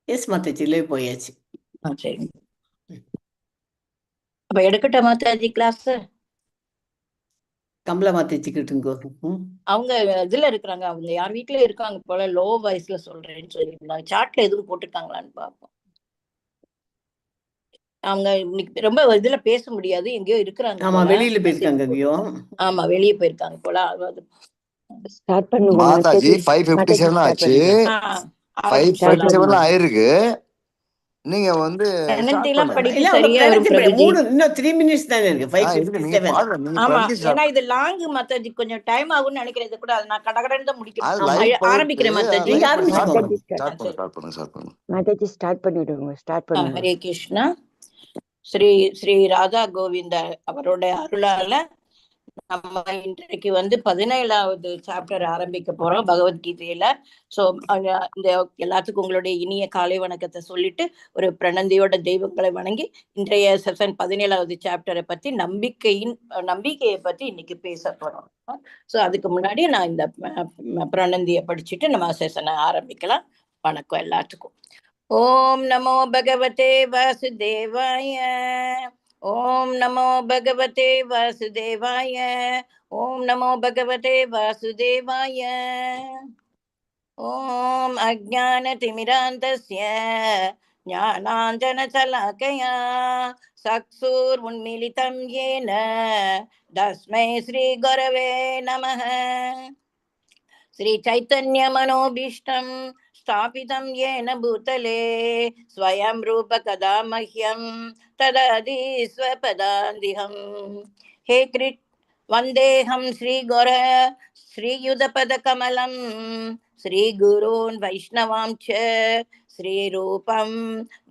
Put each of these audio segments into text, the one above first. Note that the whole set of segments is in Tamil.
எஸ் மாதாஜி, லைவ் போயாச்சு. சரி. அப்ப எடுக்கட்ட மாதாஜி கிளாஸ்? கமலா மாதாஜி கிட்டுங்கோ. அவங்க இதுல இருக்கிறாங்க, அவங்க யார் வீட்டுல இருக்காங்க போல, லோ வாய்ஸ்ல சொல்றேன்னு சொல்லியிருந்தாங்க. சாட்ல எதுவும் போட்டிருக்காங்களான்னு பார்ப்போம். அவங்க இன்னைக்கு ரொம்ப இதுல பேச முடியாது, எங்கேயோ இருக்கிறாங்க. ஆமா, வெளியில போயிருக்காங்க எங்கேயோ. ஆமா, வெளியே போயிருக்காங்க போல. ஸ்டார்ட் பண்ணுங்க மாதாஜி. 5:57 ஆச்சு. 5:57 ஆயிருக்கு. நீங்க வந்து சரியா வரும் பிரபுஜி. இன்னும் 3 minutes தானே இருக்கு. 5:57. ஆமா, ஏன்னா இது லாங் மாதாஜி, கொஞ்சம் டைம் ஆகும்னு நினைக்கிறேன். இது கூட அது நான் கடகடன்னு தான் முடிக்கிறேன். ஆரம்பிக்கிறேன் மாதாஜி. நீங்க ஆரம்பிச்சுக்கோங்க. மாதாஜி ஸ்டார்ட் பண்ணிடுங்க. ஸ்டார்ட் பண்ணுங்க. ஹரே கிருஷ்ணா. ஸ்ரீ ஸ்ரீ ராதா கோவிந்த அவருடைய அருளால நம்ம இன்றைக்கு 17வது சாப்டர் ஆரம்பிக்க போறோம் பகவத்கீதையில. சோ இந்த எல்லாத்துக்கும் உங்களுடைய இனிய காலை வணக்கத்தை சொல்லிட்டு ஒரு பிரணந்தியோட தெய்வங்களை வணங்கி இன்றைய செஷன் 17வது சாப்டரை பத்தி நம்பிக்கையை பத்தி இன்னைக்கு பேச போறோம். சோ அதுக்கு முன்னாடி நான் இந்த பிரணந்தியை படிச்சுட்டு நம்ம செஷனை ஆரம்பிக்கலாம். வணக்கம் எல்லாத்துக்கும். ஓம் நமோ பகவதே வாசுதேவாய. ஓம் நமோ பகவதே வாசுதேவாய. ஓம் நமோ பகவதே வாசுதேவாய. ஓம் அஜ்ஞானதிமிராந்தஸ்ய ஞானாஞ்சனசலாக்கயா சக்ஷுர்முன்மிலிதம் யேன தஸ்மை ஸ்ரீ குரவே நமः. ஸ்ரீ சைத்தன்ய மனோபீஷ்டம் ஸ்தாபிதம் येन भूतले स्वयं रूप कदा मह्यं तदधि स्वपदान्तिहम्. हे कृष्ण वन्देऽहं श्रीगुर श्रीयुतपदकमलं श्रीगुरून् वैष्णवांश्च श्रीरूपं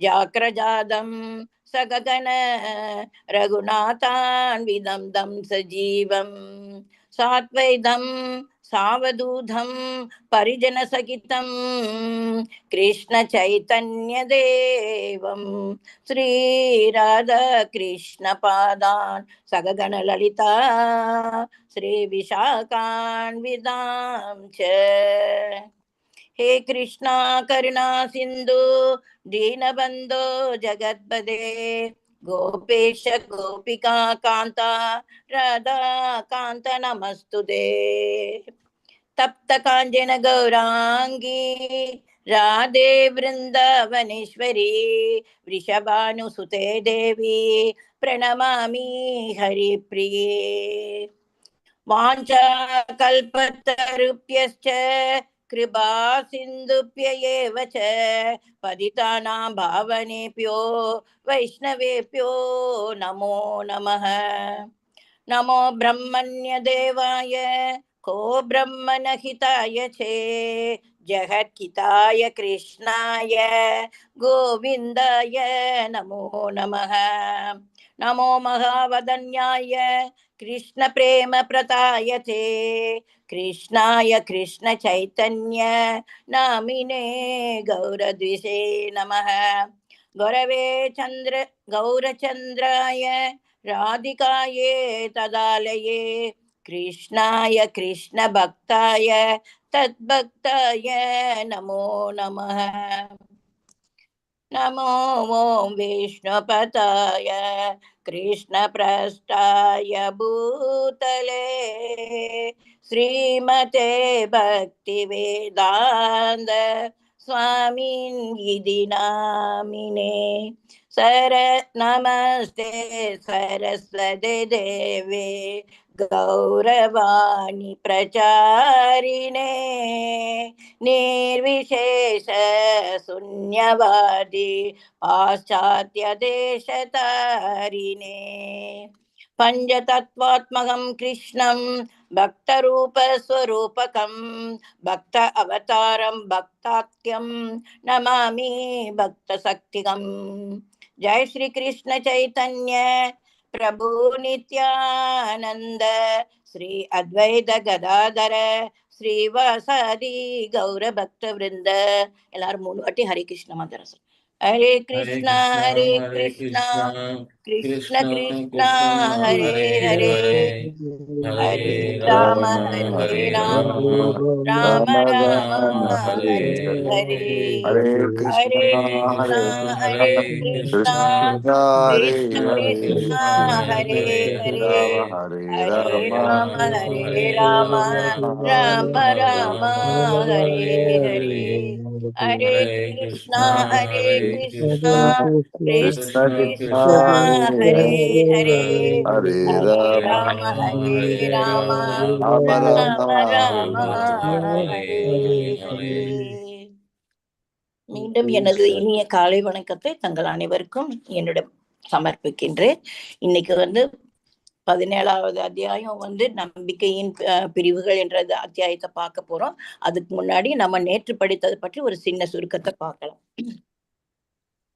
जाक्रजातं सगगन रघुनाथान्वितं तं सजीवं साद्वैतं सावधूतं परिजनसहितं कृष्ण चैतन्य देवं श्रीराधा कृष्ण पादान् सगगण ललिता श्री विशाखान्वितां च. हे कृष्णा करुणा सिंधु दीनबंधो जगत्पदे गोपेश गोपिका कांता राधा कांत नमस्तुते. तप्त कांचन गौरांगी राधे वृंदावनेश्वरी वृषभानुसुते देवी प्रणमामि हरिप्रिये. वाञ्छा कल्पतरुभ्यश्च कृपा सिन्धुभ्य एव च पतितानां पावनेभ्यो वैष्णवेभ्यो नमो नमः. नमो ब्रह्मण्य देवाय को ब्रह्मण हिताय चे जगत्हिताय कृष्णाय गोविन्दाय नमो नमः. नमो महावदन्याय कृष्ण प्रेम प्रदायते कृष्णाय कृष्ण चैतन्य नामिने गौरद्विषे नमः. गौरवे चंद्र गौरचंद्राय राधिकाये तदालये कृष्णाय कृष्ण भक्ताय तद्भक्ताय नमो नमः. नमो ओं विष्णुपताय कृष्ण प्रष्टाय भूतले श्रीमते भक्ति वेदांत स्वामिन् इति नामिने. नमस्ते सरस्वती देवे गौरवाणी प्रचारिणे निर्विशेष शून्यवादी पाश्चात्य देशतारिणे. पंचतत्वात्मकं कृष्णं भक्तरूप स्वरूपकं भक्त अवतारं भक्ताख्यं नमामि भक्त शक्तिकम्. जय श्री कृष्ण चैतन्य प्रभु नित्यानंद श्री अद्वैत गदाधर श्रीवासादि गौर भक्त वृंद. எல்லாரும் 3 வாட்டி ஹரி கிருஷ்ண மந்திரம். ஹரே கிருஷ்ணா ஹரே கிருஷ்ணா கிருஷ்ண கிருஷ்ணா ஹரே ஹரே ஹரே ராம ஹரே ராம ராம ராம ஹரே ஹரே ஹரே கிருஷ்ணா ஹரே கிருஷ்ணா கிருஷ்ண கிருஷ்ணா ஹரே ஹரே ஹரே ராம ராம ராம ஹரே ஹரே ஹரே கிருஷ்ணா கிருஷ்ண கிருஷ்ணா ஹரே ஹரே ஹரே ராம ராம ராம ராம ஹரே ஹரே. மீண்டும் எனது இனிய காலை வணக்கத்தை தங்கள் அனைவருக்கும் என்னிடம் சமர்ப்பிக்கின்றேன். இன்னைக்கு 17வது அத்தியாயம் நம்பிக்கையின் பிரிவுகள் என்ற அத்தியாயத்தை பார்க்க போறோம். அதுக்கு முன்னாடி நம்ம நேற்று படித்தது பற்றி ஒரு சின்ன சுருக்கத்தை பார்க்கலாம்.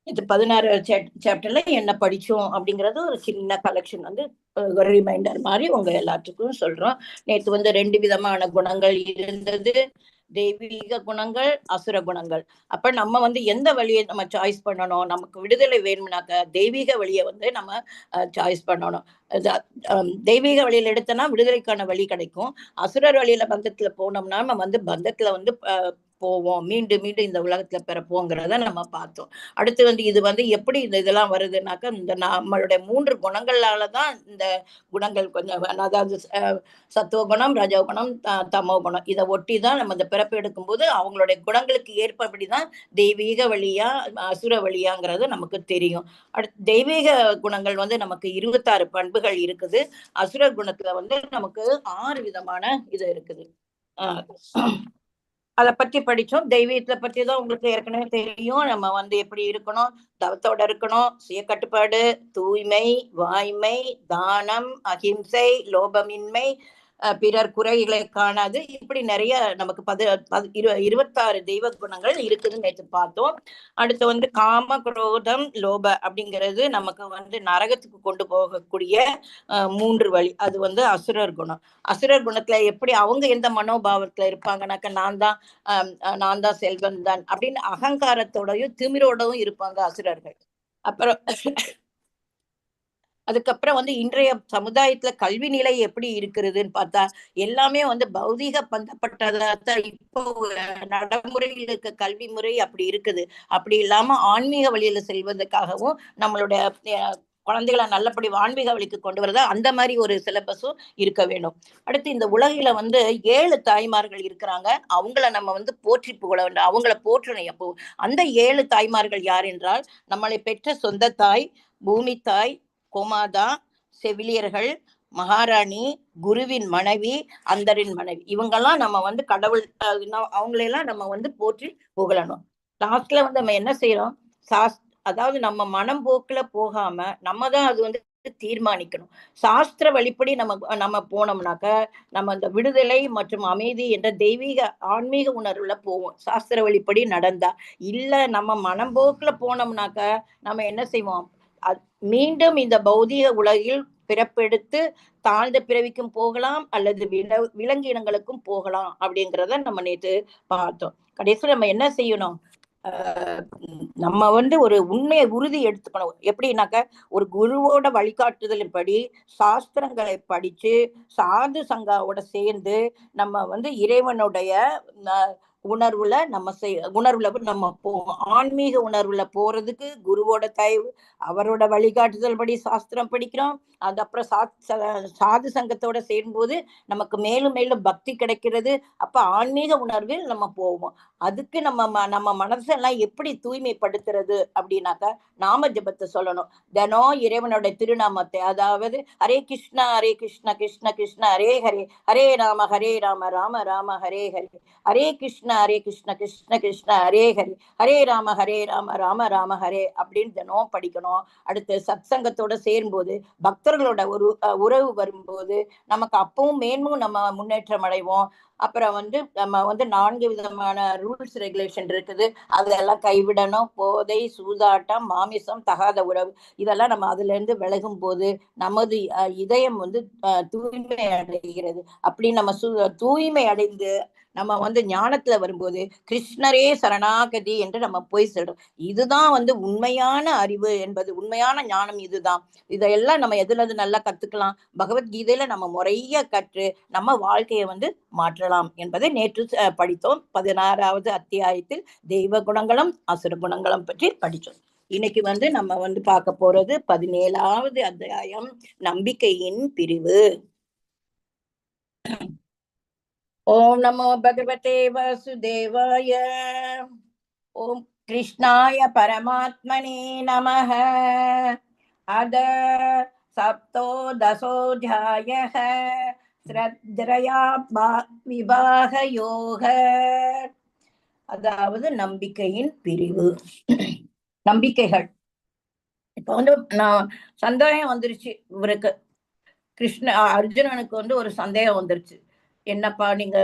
இது 16 சாப்டர்ல என்ன படிச்சோம் அப்படிங்கறது ஒரு சின்ன கலெக்ஷன் ஒரு ரிமைண்டர் மாதிரி உங்க எல்லாத்துக்கும் சொல்றோம். நேற்று 2 விதமான குணங்கள் இருந்தது, தெய்வீக குணங்கள், அசுர குணங்கள். அப்ப நம்ம எந்த வழியை நம்ம சாய்ஸ் பண்ணணும்? நமக்கு விடுதலை வேணும்னாக்க தெய்வீக வழியை நம்ம சாய்ஸ் பண்ணணும். தெய்வீக வழியில எடுத்தோம்னா விடுதலைக்கான வழி கிடைக்கும். அசுரர் வழியில பந்தத்துல போனோம்னா நம்ம பந்தத்துல போவோம், மீண்டும் மீண்டும் இந்த உலகத்துல பிறப்போங்கிறத நம்ம பார்த்தோம். அடுத்து இது எப்படி இதெல்லாம் வருதுனாக்கா இந்த நம்மளுடைய 3 குணங்களாலதான் இந்த குணங்கள் கொஞ்சம், அதாவது சத்துவ குணம், ரஜோ குணம், தமோ குணம், இதை ஒட்டிதான் நம்ம இந்த பிறப்பு எடுக்கும் போது அவங்களுடைய குணங்களுக்கு ஏற்பபடிதான் தெய்வீக வழியா அசுர வழியாங்கிறது நமக்கு தெரியும். அடுத்து தெய்வீக குணங்கள் நமக்கு 26 பண்புகள் இருக்குது. அசுர குணத்துல நமக்கு 6 விதமான இது இருக்குது. அதை பத்தி படிச்சோம். தெய்வீகத்தை பத்தி தான் உங்களுக்கு ஏற்கனவே தெரியும். நம்ம எப்படி இருக்கணும்? தவத்தோட இருக்கணும், சுய கட்டுப்பாடு, தூய்மை, வாய்மை, தானம், அஹிம்சை, லோபமின்மை, பிறர் குறைகளை காணாது, இப்படி நிறைய நமக்கு 26 தெய்வ குணங்கள் இருக்குதுன்னு நேற்று பார்த்தோம். அடுத்து காம, குரோதம், லோப அப்படிங்கிறது நமக்கு நரகத்துக்கு கொண்டு போகக்கூடிய 3 வழி. அது அசுரர் குணம். அசுரர் குணத்துல எப்படி அவங்க எந்த மனோபாவத்துல இருப்பாங்கனாக்க நான் தான் செல்வன் தான் அப்படின்னு அகங்காரத்தோடயும் திமிரோடவும் இருப்பாங்க அசுரர்கள். அப்புறம் அதுக்கப்புறம் இன்றைய சமுதாயத்துல கல்வி நிலை எப்படி இருக்கிறதுன்னு பார்த்தா எல்லாமே பௌதீக பந்தப்பட்டதான் இப்போ நடைமுறையில் இருக்க கல்வி முறை அப்படி இருக்குது. அப்படி இல்லாம ஆன்மீக வழியில செல்வதற்காகவும் நம்மளுடைய குழந்தைகளை நல்லபடி ஆன்மீக வழிக்கு கொண்டு வரதா அந்த மாதிரி ஒரு சிலபஸும் இருக்க வேண்டும். அடுத்து இந்த உலகில 7 தாய்மார்கள் இருக்கிறாங்க. அவங்கள நம்ம போற்றி புகழ வேண்டும், அவங்கள போற்றணும். எப்போ அந்த 7 தாய்மார்கள் யார் என்றால், நம்மளை பெற்ற சொந்த தாய், பூமி தாய், கோமாதா, செவிலியர்கள், மகாராணி, குருவின் மனைவி, அந்தரின் மனைவி, இவங்கெல்லாம் நம்ம கடவுள் அவங்களெல்லாம் நம்ம போற்றி புகழணும். லாஸ்ட்ல நம்ம என்ன செய்யறோம்? அதாவது நம்ம மனம் போக்குல போகாம நம்ம தான் அது தீர்மானிக்கணும். சாஸ்திர வழிப்படி நம்ம போனோம்னாக்க நம்ம இந்த விடுதலை மற்றும் அமைதி என்ற தெய்வீக ஆன்மீக உணர்வுல போவோம், சாஸ்திர வழிப்படி நடந்தா. இல்ல நம்ம மனம் போக்குல போனோம்னாக்க நம்ம என்ன செய்வோம்? மீண்டும் இந்த பௌதீக உலகில் பிறப்பெடுத்து தாழ்ந்த பிறவிக்கும் போகலாம், அல்லது விலங்கினங்களுக்கும் போகலாம் அப்படிங்கிறத நம்ம நேற்று பார்த்தோம். கடைசியில் நம்ம என்ன செய்யணும்? நம்ம ஒரு உண்மையை உறுதி எடுத்துக்கணும். எப்படின்னாக்க ஒரு குருவோட வழிகாட்டுதலின்படி சாஸ்திரங்களை படிச்சு சாது சங்காவோட சேர்ந்து நம்ம இறைவனுடைய உணர்வுல நம்ம போவோம். ஆன்மீக உணர்வுல போறதுக்கு குருவோட தயவு, அவரோட வழிகாட்டுதல் படி சாஸ்திரம் படிக்கிறோம். அது அப்புறம் சாது சங்கத்தோட சேரும்போது நமக்கு மேலும் மேலும் பக்தி கிடைக்கிறது. அப்ப ஆன்மீக உணர்வில் நம்ம போவோம். அதுக்கு நம்ம மனசெல்லாம் எப்படி தூய்மைப்படுத்துறது அப்படின்னாக்க நாம ஜபத்தை சொல்லணும். தினம் இறைவனோட திருநாமத்தை, அதாவது ஹரே கிருஷ்ணா ஹரே கிருஷ்ணா கிருஷ்ண கிருஷ்ண ஹரே ஹரே, ஹரே ராம ராம ராம ஹரே ஹரே, ஹரே கிருஷ்ண கிருஷ்ண கிருஷ்ண ஹரே ஹரே, ஹரே ராம ராம ராம ஹரே அப்படின்னு தினம் படிக்கணும். அடுத்து சத் சங்கத்தோட சேரும்போது பக்தர்களோட ஒரு உறவு வரும்போது நமக்கு அப்பவும் மேன்மும் நம்ம முன்னேற்றம் அடைவோம். அப்புறம் வந்து நம்ம வந்து 4 விதமான ரூல்ஸ் ரெகுலேஷன் இருக்குது, அதெல்லாம் கைவிடணும். போதை, சூதாட்டம், மாமிசம், தகாத உறவு, இதெல்லாம் நம்ம அதுல இருந்து விலகும் போது நமது இதயம் வந்து தூய்மை அடைகிறது. அப்படி நம்ம தூய்மை அடைந்து நம்ம வந்து ஞானத்துல வரும்போது கிருஷ்ணரே சரணாகதி என்று நம்ம போய் சொல்றோம். இதுதான் வந்து உண்மையான அறிவு என்பது, உண்மையான ஞானம் இதுதான். இதையெல்லாம் நம்ம எதுல நல்லா கத்துக்கலாம், பகவத்கீதையில நம்ம முறைய கற்று நம்ம வாழ்க்கையை வந்து மாற்றலாம் என்பதை நேற்று படித்தோம். 16வது அத்தியாயத்தில் தெய்வ குணங்களும் அசுர குணங்களும் பற்றி படித்தோம். இன்னைக்கு வந்து நம்ம வந்து பார்க்க போறது 17வது அத்தியாயம், நம்பிக்கையின் பிரிவு. ஓம் நமோ பகவதே வாசுதேவாய. ஓம் கிருஷ்ணாய பரமாத்மனே நமஹ. அத சப்தோதசோऽध्यायः ஸ்ரத்தயா விவாக யோக. அதாவது நம்பிக்கையின் பிரிவு, நம்பிக்கைகள். இப்ப வந்து நான் சந்தேகம் வந்துருச்சு இவருக்கு, அர்ஜுனனுக்கு வந்து ஒரு சந்தேகம் வந்துருச்சு. என்னப்பா நீங்க,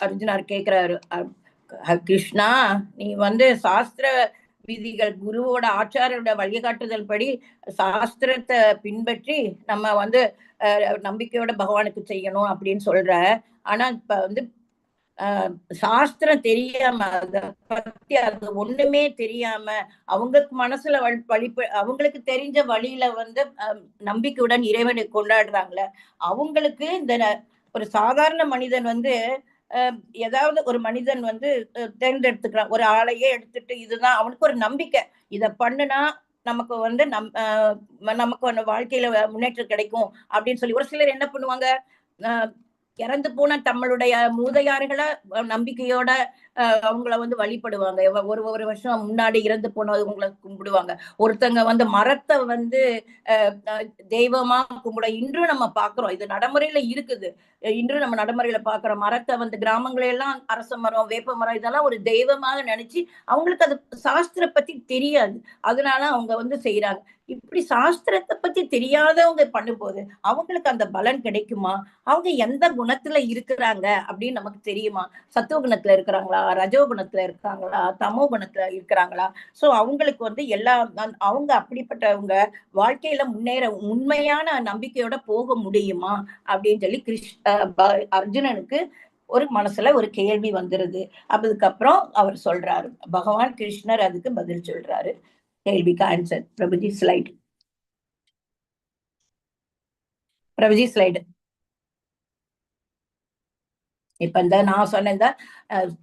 அர்ஜுனர் கேக்குறாரு, கிருஷ்ணா நீ வந்து சாஸ்திர விதிகள், குருவோட ஆச்சாரியோட வழிகாட்டுதல் படி சாஸ்திரத்தை பின்பற்றி நம்ம வந்து நம்பிக்கையோட பகவானுக்கு செய்யணும் அப்படின்னு சொல்ற. ஆனா இப்ப வந்து சாஸ்திரம் தெரியாம, அத பத்தி அது ஒண்ணுமே தெரியாம அவங்களுக்கு மனசுல அவங்களுக்கு தெரிஞ்ச வழியில வந்து நம்பிக்கையுடன் இறைவனை கொண்டாடுறாங்களே, அவங்களுக்கு இந்த ஒரு சாதாரண மனிதன் வந்து ஏதாவது ஒரு மனிதன் வந்து தேர்ந்தெடுத்துக்கிறான், ஒரு ஆளையே எடுத்துட்டு இதுதான் அவனுக்கு ஒரு நம்பிக்கை, இத பண்ணுனா நமக்கு வந்து நமக்கு வாழ்க்கையில முன்னேற்றம் கிடைக்கும் அப்படின்னு சொல்லி ஒரு சிலர் என்ன பண்ணுவாங்க, இறந்து போன தம்முடைய மூதையார்களை நம்பிக்கையோட அவங்கள வந்து வழிபடுவாங்க. ஒரு வருஷம் முன்னாடி இறந்து போனவங்களை கும்பிடுவாங்க. ஒருத்தங்க வந்து மரத்தை வந்து தெய்வமா கும்பிட இன்றும் நம்ம பாக்குறோம். இது நடைமுறையில இருக்குது. இன்றும் நம்ம நடைமுறையில பாக்குறோம். மரத்தை வந்து கிராமங்களெல்லாம் அரச மரம், வேப்ப மரம் இதெல்லாம் ஒரு தெய்வமாக நினைச்சு அவங்களுக்கு அது சாஸ்திர பத்தி தெரியாது, அதனால அவங்க வந்து செய்யறாங்க. இப்படி சாஸ்திரத்தை பத்தி தெரியாதவங்க பண்ணும்போது அவங்களுக்கு அந்த பலன் கிடைக்குமா? அவங்க எந்த குணத்துல இருக்கிறாங்க அப்படின்னு நமக்கு தெரியுமா? சத்துவ குணத்துல இருக்கிறாங்களா, ரஜோ குணத்துல இருக்காங்களா, தமோ குணத்துல இருக்கிறாங்களா? சோ அவங்களுக்கு வந்து அவங்க அப்படிப்பட்டவங்க வாழ்க்கையில முன்னேற உண்மையான நம்பிக்கையோட போக முடியுமா அப்படின்னு சொல்லி அர்ஜுனனுக்கு ஒரு மனசுல ஒரு கேள்வி வந்துருது. அதுக்கப்புறம் அவர் சொல்றாரு, பகவான் கிருஷ்ணர் அதுக்கு பதில் சொல்றாரு. கேள்விக்கு answer. Prabhuji slide, Prabhuji slide. இப்ப இந்த நான் சொன்ன இந்த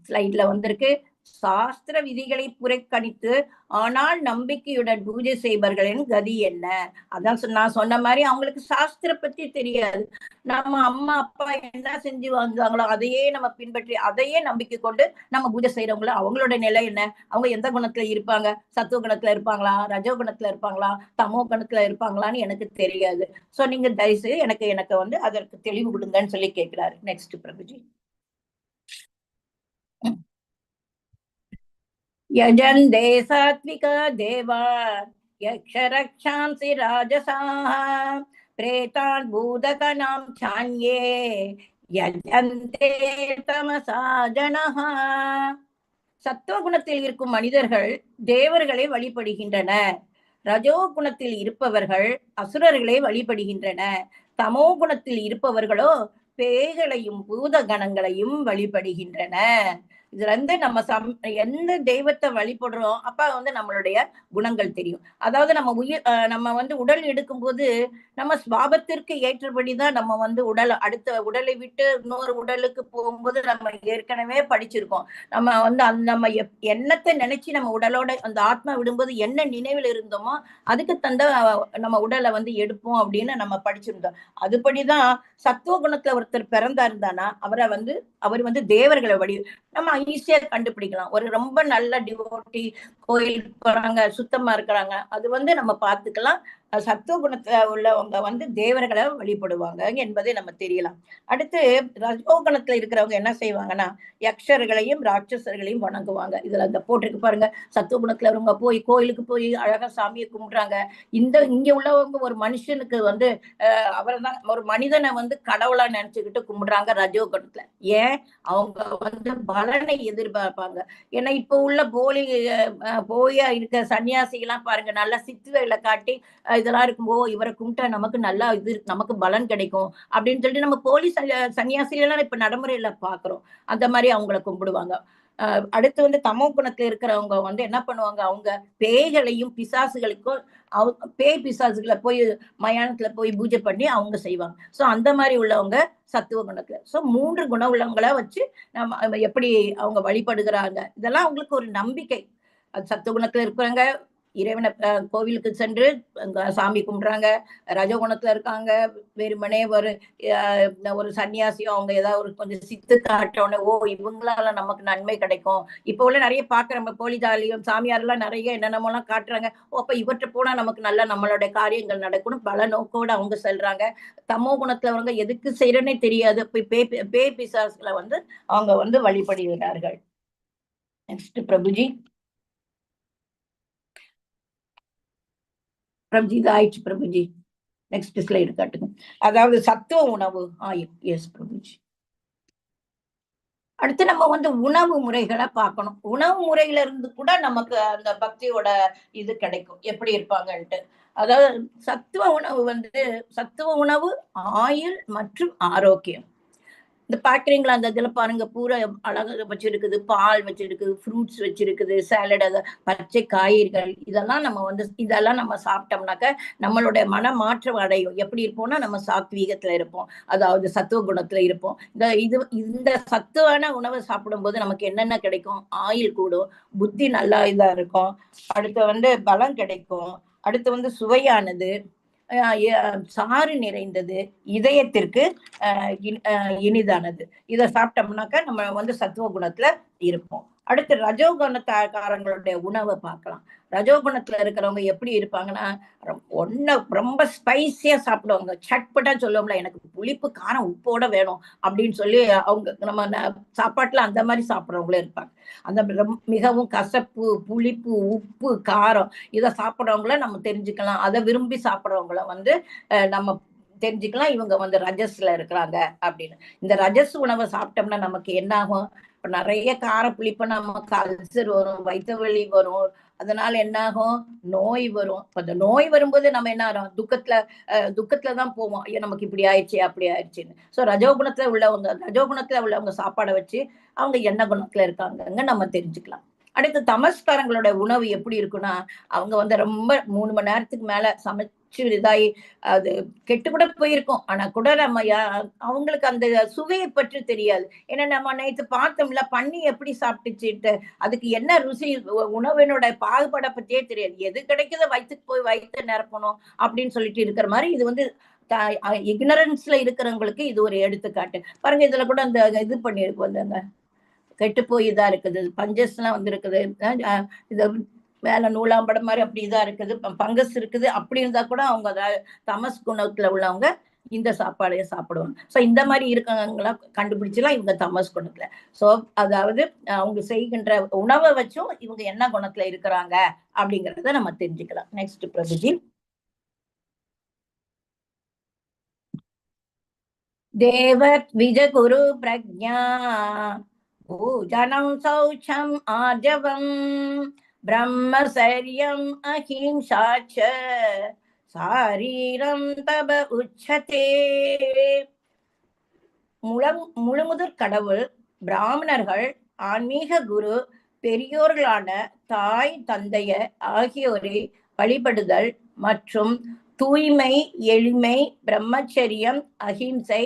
ஸ்லைட்ல வந்திருக்கு, சாஸ்திர விதிகளை புறக்கணித்து ஆனால் நம்பிக்கையுடன் பூஜை செய்பவர்களின் கதி என்ன? அதான் நான் சொன்ன மாதிரி அவங்களுக்கு சாஸ்திர பத்தி தெரியாது. நம்ம அம்மா அப்பா என்ன செஞ்சு வந்தாங்களோ அதையே நம்ம பின்பற்றி அதையே நம்பிக்கை கொண்டு நம்ம பூஜை செய்யறவங்கள அவங்களோட நிலை என்ன? அவங்க எந்த குணத்துல இருப்பாங்க? சத்துவ குணத்துல இருப்பாங்களா, ரஜோ குணத்துல இருப்பாங்களா, தமோ குணத்துல இருப்பாங்களான்னு எனக்கு தெரியாது. சோ நீங்க தயவுசெய்து எனக்கு வந்து அதற்கு தெளிவு கொடுங்கன்னு சொல்லி கேட்கிறாரு. நெக்ஸ்ட் பிரபுஜி. यजन्ते सात्विका देवा यक्षरक्षांसि राजसाः प्रेतान् भूतगणां चान्ये यजन्ते तमसा जनः. சத்துவ குணத்தில் இருக்கும் மனிதர்கள் தேவர்களை வழிபடுகின்றனர். ரஜோ குணத்தில் இருப்பவர்கள் அசுரர்களை வழிபடுகின்றனர். தமோ குணத்தில் இருப்பவர்களோ பேய்களையும் பூத கணங்களையும் வழிபடுகின்றனர். இதுல இருந்து நம்ம எந்த தெய்வத்தை வழிபடுறோம் அப்ப வந்து நம்மளுடைய குணங்கள் தெரியும். அதாவது நம்ம வந்து உடல் எடுக்கும் போது நம்ம சுவாபத்திற்கு ஏற்றபடிதான் நம்ம வந்து அடுத்த உடலை விட்டு இன்னொரு உடலுக்கு போகும்போது நம்ம ஏற்கனவே படிச்சிருக்கோம். நம்ம வந்து நம்ம எண்ணத்தை நினைச்சு நம்ம உடலோட அந்த ஆத்மா விடும்போது என்ன நினைவில் இருந்தோமோ அதுக்கு தந்த நம்ம உடலை வந்து எடுப்போம் அப்படின்னு நம்ம படிச்சிருந்தோம். அதுபடிதான் சத்துவ குணத்துல ஒருத்தர் பிறந்தா இருந்தானா அவர் வந்து தேவர்களை நம்ம ஈஸியா கண்டுபிடிக்கலாம். ஒரு ரொம்ப நல்ல டிவோட்டி கோயிலுக்கு போறாங்க, சுத்தமா இருக்கிறாங்க, அது வந்து நம்ம பார்த்துக்கலாம். சத்துவ குணத்துல உள்ளவங்க வந்து தேவர்களை வழிபடுவாங்க என்பதை நம்ம தெரியலாம். அடுத்து ரஜோகுணத்துல இருக்கிறவங்க என்ன செய்வாங்கன்னா யக்ஷர்களையும் ராட்சசர்களையும் வணங்குவாங்க. இதுல அந்த போட்டிருக்கு பாருங்க, சத்துவ குணத்துல அவங்க போய் கோயிலுக்கு போய் அழகா சாமியை கும்பிடுறாங்க. இங்க உள்ளவங்க ஒரு மனுஷனுக்கு வந்து அவரை தான் ஒரு மனிதனை வந்து கடவுளா நினைச்சுக்கிட்டு கும்பிடுறாங்க ரஜோகுணத்துல. ஏன்? அவங்க வந்து பலனை எதிர்பார்ப்பாங்க. ஏன்னா இப்ப உள்ள போலியா இருக்க சன்னியாசிகள்லாம் பாருங்க, நல்லா சித்துவையில காட்டி இதெல்லாம் இருக்கும்போது இவரை கும்பிட்டா நமக்கு நல்லா நமக்கு பலன் கிடைக்கும் அப்படின்னு சொல்லிட்டு நம்ம போலி சன்னியாசிகள் இப்ப நடைமுறையில பாக்குறோம். அந்த மாதிரி அவங்கள கும்பிடுவாங்க. அடுத்து வந்து தமோ குணத்துல இருக்கிறவங்க வந்து என்ன பண்ணுவாங்க, அவங்க பேய்களையும் பிசாசுகளுக்கும் பேய் பிசாசுகளை போய் மயானத்துல போய் பூஜை பண்ணி அவங்க செய்வாங்க. சோ அந்த மாதிரி உள்ளவங்க சத்துவ குணத்துல. சோ 3 குணம் உள்ளவங்கள வச்சு நம்ம எப்படி அவங்க வழிபடுகிறாங்க, இதெல்லாம் அவங்களுக்கு ஒரு நம்பிக்கை. சத்துவ குணத்துல இருக்கிறவங்க இறைவனை கோவிலுக்கு சென்று சாமி கும்பிடுறாங்க. ரஜகுணத்துல இருக்காங்க, வெறுமனே ஒரு சன்னியாசியும் அவங்க ஏதாவது ஒரு கொஞ்சம் சித்து காட்டோன்னு இவங்களால நமக்கு நன்மை கிடைக்கும். இப்போ உள்ள நிறைய பாக்குற நம்ம போலிதாலியும் சாமியார் எல்லாம் நிறைய என்னென்னமோ எல்லாம் காட்டுறாங்க. அப்ப இவற்றை போனா நமக்கு நல்லா நம்மளுடைய காரியங்கள் நடக்கணும் பல நோக்கோடு அவங்க செல்றாங்க. தமோ குணத்துல அவங்க எதுக்கு செய்யறேன்னே தெரியாது, பேய் பிசாசுகளை வந்து அவங்க வந்து வழிபடுகிறார்கள். நெக்ஸ்ட் பிரபுஜி. பிரபுஜி ஆயிடுச்சு. பிரபுஜி நெக்ஸ்ட் ஸ்லைடு காட்டுங்க. அதாவது சத்துவ உணவு. எஸ் பிரபுஜி. அடுத்து நம்ம வந்து உணவு முறைகளை பார்க்கணும். உணவு முறையில இருந்து கூட நமக்கு அந்த பக்தியோட இது கிடைக்கும், எப்படி இருப்பாங்கன்ட்டு. அதாவது சத்துவ உணவு ஆயுள் மற்றும் ஆரோக்கியம். இந்த பாக்குறீங்களா, அந்த இதுல பாருங்க, பூரா அழகா வச்சிருக்குது, பால் வச்சிருக்குது, ஃப்ரூட்ஸ் வச்சிருக்குது, சாலட், பச்சை காய்கறிகள். இதெல்லாம் நம்ம சாப்பிட்டோம்னாக்க நம்மளுடைய மன மாற்றம் அடையும். எப்படி இருப்போம்னா நம்ம சாத்வீகத்துல இருப்போம், அதாவது சத்துவ குணத்துல இருப்போம். இந்த சத்துவான உணவை சாப்பிடும் போது நமக்கு என்னென்ன கிடைக்கும்? ஆயுள் கூடும், புத்தி நல்லா இதா இருக்கும், அடுத்து வந்து பலம் கிடைக்கும், அடுத்து வந்து சுவையானது, சாறு நிறைந்தது, இதயத்திற்கு இனிதானது. இதை சாப்பிட்டோம்னாக்கா நம்ம வந்து சத்துவ குணத்துல இருப்போம். அடுத்து ரஜோகுணக்காரங்களுடைய உணவை பார்க்கலாம். ரஜோகுணத்துல இருக்கிறவங்க எப்படி இருப்பாங்கன்னா ரொம்ப ஸ்பைசியா சாப்பிடுவாங்க. சட்பட்டா சொல்லுவோம்ல, எனக்கு புளிப்பு காரம் உப்போட வேணும் அப்படின்னு சொல்லி அவங்க நம்ம சாப்பாட்டுல அந்த மாதிரி சாப்பிட்றவங்களும் இருப்பாங்க. அந்த மிகவும் கசப்பு, புளிப்பு, உப்பு, காரம் இதை சாப்பிட்றவங்கள நம்ம தெரிஞ்சுக்கலாம். அதை விரும்பி சாப்பிட்றவங்கள வந்து நம்ம தெரிஞ்சுக்கலாம், இவங்க வந்து ரஜஸ்ல இருக்கிறாங்க அப்படின்னு. இந்த ரஜஸ் உணவை சாப்பிட்டோம்னா நமக்கு என்ன ஆகும்? இப்ப நிறைய கார புளிப்பு நமக்கு அல்சர் வரும், வயிற்று வலி வரும், அதனால என்ன ஆகும்? நோய் வரும். இப்ப அந்த நோய் வரும்போது நம்ம என்ன ஆகும்? துக்கத்துலதான் போவோம், ஐயோ நமக்கு இப்படி ஆயிடுச்சு அப்படி ஆயிடுச்சுன்னு. சோ ரஜோகுணத்துல உள்ளவங்க சாப்பாடை வச்சு அவங்க என்ன குணத்துல இருக்காங்க நம்ம தெரிஞ்சுக்கலாம். அடுத்து தமஸ்காரங்களோட உணவு எப்படி இருக்குன்னா, அவங்க வந்து ரொம்ப 3 மணி நேரத்துக்கு மேல சமைச்சு இதாகி அது கெட்டு கூட போயிருக்கும். ஆனா கூட நம்ம அவங்களுக்கு அந்த சுவையை பற்றி தெரியாது. ஏன்னா நம்ம நேற்று பார்த்தோம்ல, பண்ணி எப்படி சாப்பிட்டுச்சுட்டு, அதுக்கு என்ன ருசி, உணவினோட பாகுபாடை பத்தியே தெரியாது. எது கிடைக்குதோ வயிற்றுக்கு போய் வயிற்று நிரப்பணும் அப்படின்னு சொல்லிட்டு இருக்கிற மாதிரி இது வந்து இக்னரன்ஸ்ல இருக்கிறவங்களுக்கு இது ஒரு எடுத்துக்காட்டு. பாருங்க, இதுல கூட அந்த இது பண்ணிருக்கு, அந்த கெட்டு போய் இதா இருக்குது, பஞ்சஸ் எல்லாம் வந்து இருக்குது, இது மேல நூலாம்படம் மாதிரி அப்படி இதா இருக்குது, பங்கஸ் இருக்குது, அப்படி இருந்தா கூட அவங்க தமஸ் குணத்துல உள்ளவங்க இந்த சாப்பாடையே சாப்பிடுவாங்க. சோ இந்த மாதிரி இருக்கவங்களா கண்டுபிடிச்சலாம் இவங்க தமஸ் குணத்துல. சோ அதாவது அவங்க செய்கின்ற உணவை வச்சும் இவங்க என்ன குணத்துல இருக்கிறாங்க அப்படிங்கறத நம்ம தெரிஞ்சுக்கலாம். நெக்ஸ்ட் பிரபுஜி. தேவ விஜ குரு பிரக்ஞா பூஜனம் சௌச்சம் ஆஜவம் பிரம்மசர்யம் அஹிம்சாச்ச சாரீரம் தப உச்சதே. முழுமுதற் கடவுள், பிராமணர்கள், ஆன்மீக குரு, பெரியோர்களான தாய் தந்தையர் ஆகியோரை வழிபடுதல் மற்றும் தூய்மை, எளிமை, பிரம்மச்சரியம், அஹிம்சை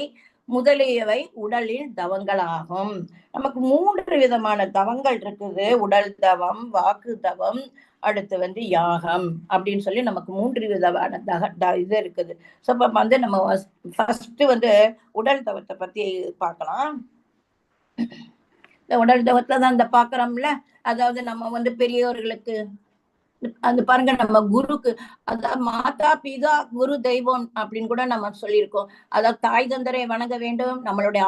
முதலியவை உடலில் தவங்களாகும். நமக்கு 3 விதமான தவங்கள் இருக்குது. உடல் தவம், வாக்கு தவம், அடுத்து வந்து யாகம் அப்படின்னு சொல்லி நமக்கு 3 விதமான இது இருக்குது. ஸோ இப்போ வந்து நம்ம ஃபர்ஸ்ட் வந்து உடல் தவத்தை பத்தி பார்க்கலாம். இந்த உடல் தவத்துல தான் இந்த பாக்குறோம்ல, அதாவது நம்ம வந்து பெரியோர்களுக்கு அது பாருங்க, நம்ம குருக்கு அதாவது மாதா பிதா குரு தெய்வம் அப்படின்னு கூட நம்ம சொல்லியிருக்கோம். அதாவது தாய் தந்தரை வணங்க வேண்டும், நம்மளுடைய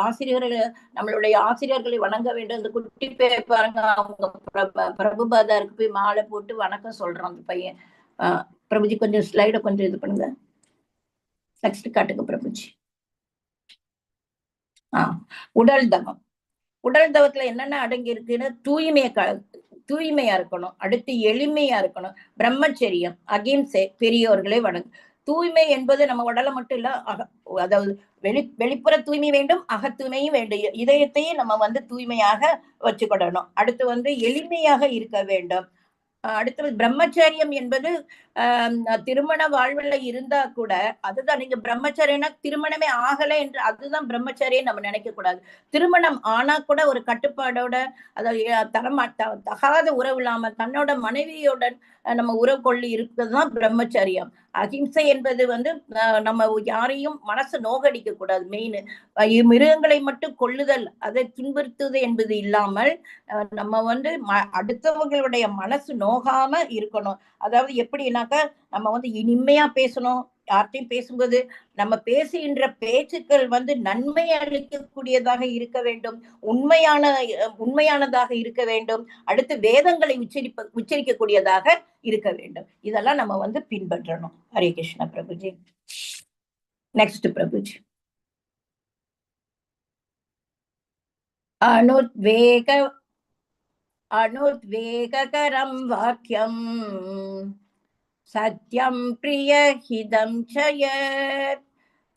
ஆசிரியர்களை வணங்க வேண்டும். இந்த குட்டி பாருங்க, அவங்க பிரபுபாதாருக்கு போய் மாலை போட்டு வணக்கம் சொல்றான் அந்த பையன். பிரபுஜி கொஞ்சம் ஸ்லைட கொஞ்சம் இது பண்ணுங்க, நெக்ஸ்ட் காட்டுங்க பிரபுஜி. உடல் தவம். உடல் தவத்துல என்னென்ன அடங்கி இருக்குன்னு தூய்மையா இருக்கணும், அடுத்து எளிமையா இருக்கணும், பிரம்மச்சரியம், அகிம்சை, பெரியோர்களை வணங்கு. தூய்மை என்பது நம்ம உடலை மட்டும் இல்ல, அதாவது வெளிப்புற தூய்மை வேண்டும், அகத்தூய்மையும் வேண்டும். இதயத்தையும் நம்ம தூய்மையாக வச்சுக்கிடணும். அடுத்து எளிமையாக இருக்க வேண்டும். அடுத்தது பிரம்மச்சரியம் என்பது திருமண வாழ்வுல இருந்தா கூட அதுதான். நீங்க பிரம்மச்சரியனா திருமணமே ஆகலை என்று அதுதான் பிரம்மச்சரியம் நம்ம நினைக்க கூடாது. திருமணம் ஆனா கூட ஒரு கட்டுப்பாடோட, அதாவது தகாத உறவு இல்லாம தன்னோட மனைவியோட நம்ம உறவு கொள்ளி இருக்கிறதுதான் பிரம்மச்சரியம். அகிம்சை என்பது நம்ம யாரையும் மனசு நோகடிக்க கூடாது. மெயின் மிருகங்களை மட்டும் கொள்ளுதல், அதை துன்புறுத்துவது என்பது இல்லாமல் நம்ம அடுத்தவங்களுடைய மனசு நோகாம இருக்கணும். அதாவது எப்படின்னாக்கா நம்ம இனிமையா பேசணும். யார்கிட்டையும் பேசும்போது நம்ம பேசுகின்ற பேச்சுக்கள் நன்மை அளிக்கக்கூடியதாக இருக்க வேண்டும், உண்மையானதாக இருக்க வேண்டும். அடுத்து வேதங்களை உச்சரிக்கக்கூடியதாக இருக்க வேண்டும். இதெல்லாம் நம்ம பின்பற்றணும். ஹரே கிருஷ்ணா பிரபுஜி. நெக்ஸ்ட் பிரபுஜி. அனுத்வேககரம் வாக்கியம் சத்யம் பிரியஹிதம் சயத்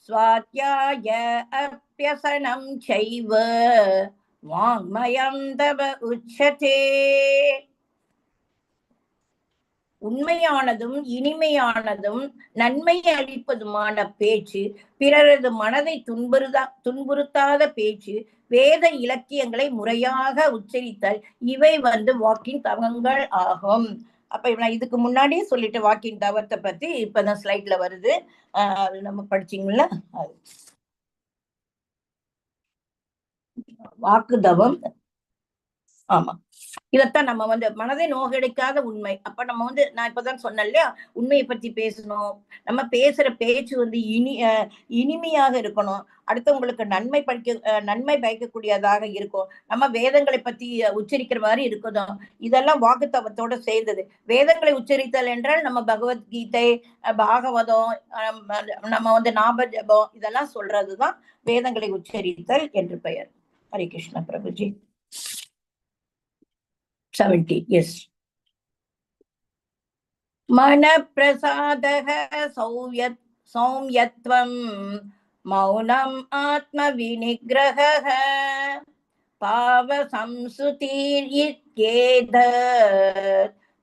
ஸ்வாத்யாய அப்யசனம் சைவ வாங்மயம் தவ உச்சதே. உண்மையானதும் இனிமையானதும் நன்மை அளிப்பதுமான பேச்சு, பிறரது மனதை துன்புறுத்தாத பேச்சு, வேத இலக்கியங்களை முறையாக உச்சரித்தல், இவை வாக்கின் தவங்கள் ஆகும். அப்ப இதுக்கு முன்னாடியே சொல்லிட்டு வாக்கின் தவத்தை பத்தி இப்பதான் ஸ்லைட்ல வருது. அது நம்ம படிச்சீங்களா? வாக்கு தவம். ஆமா, இதத்தான் நம்ம மனதை நோகடிக்காத உண்மை. அப்ப நம்ம நான் இப்பதான் சொன்னேன் இல்லையா, உண்மையை பத்தி பேசணும். நம்ம பேசுற பேச்சு இனிமையாக இருக்கணும். அடுத்தவங்களுக்கு நன்மை பயக்கக்கூடியதாக இருக்கும். நம்ம வேதங்களை பத்தி உச்சரிக்கிற மாதிரி இருக்கணும். இதெல்லாம் வாக்குத்தவத்தோட சேர்ந்தது. வேதங்களை உச்சரித்தல் என்றால் நம்ம பகவத்கீதை, பாகவதம், நம்ம நாம ஜபம் இதெல்லாம் சொல்றதுதான் வேதங்களை உச்சரித்தல் என்று பெயர். ஹரே கிருஷ்ணா பிரபுஜி. 70. Yes. மன பிரசாதக சௌம்யத்வம் மௌனம் ஆத்ம விநிகிரஹ பாவ சம்சுதீர்யேத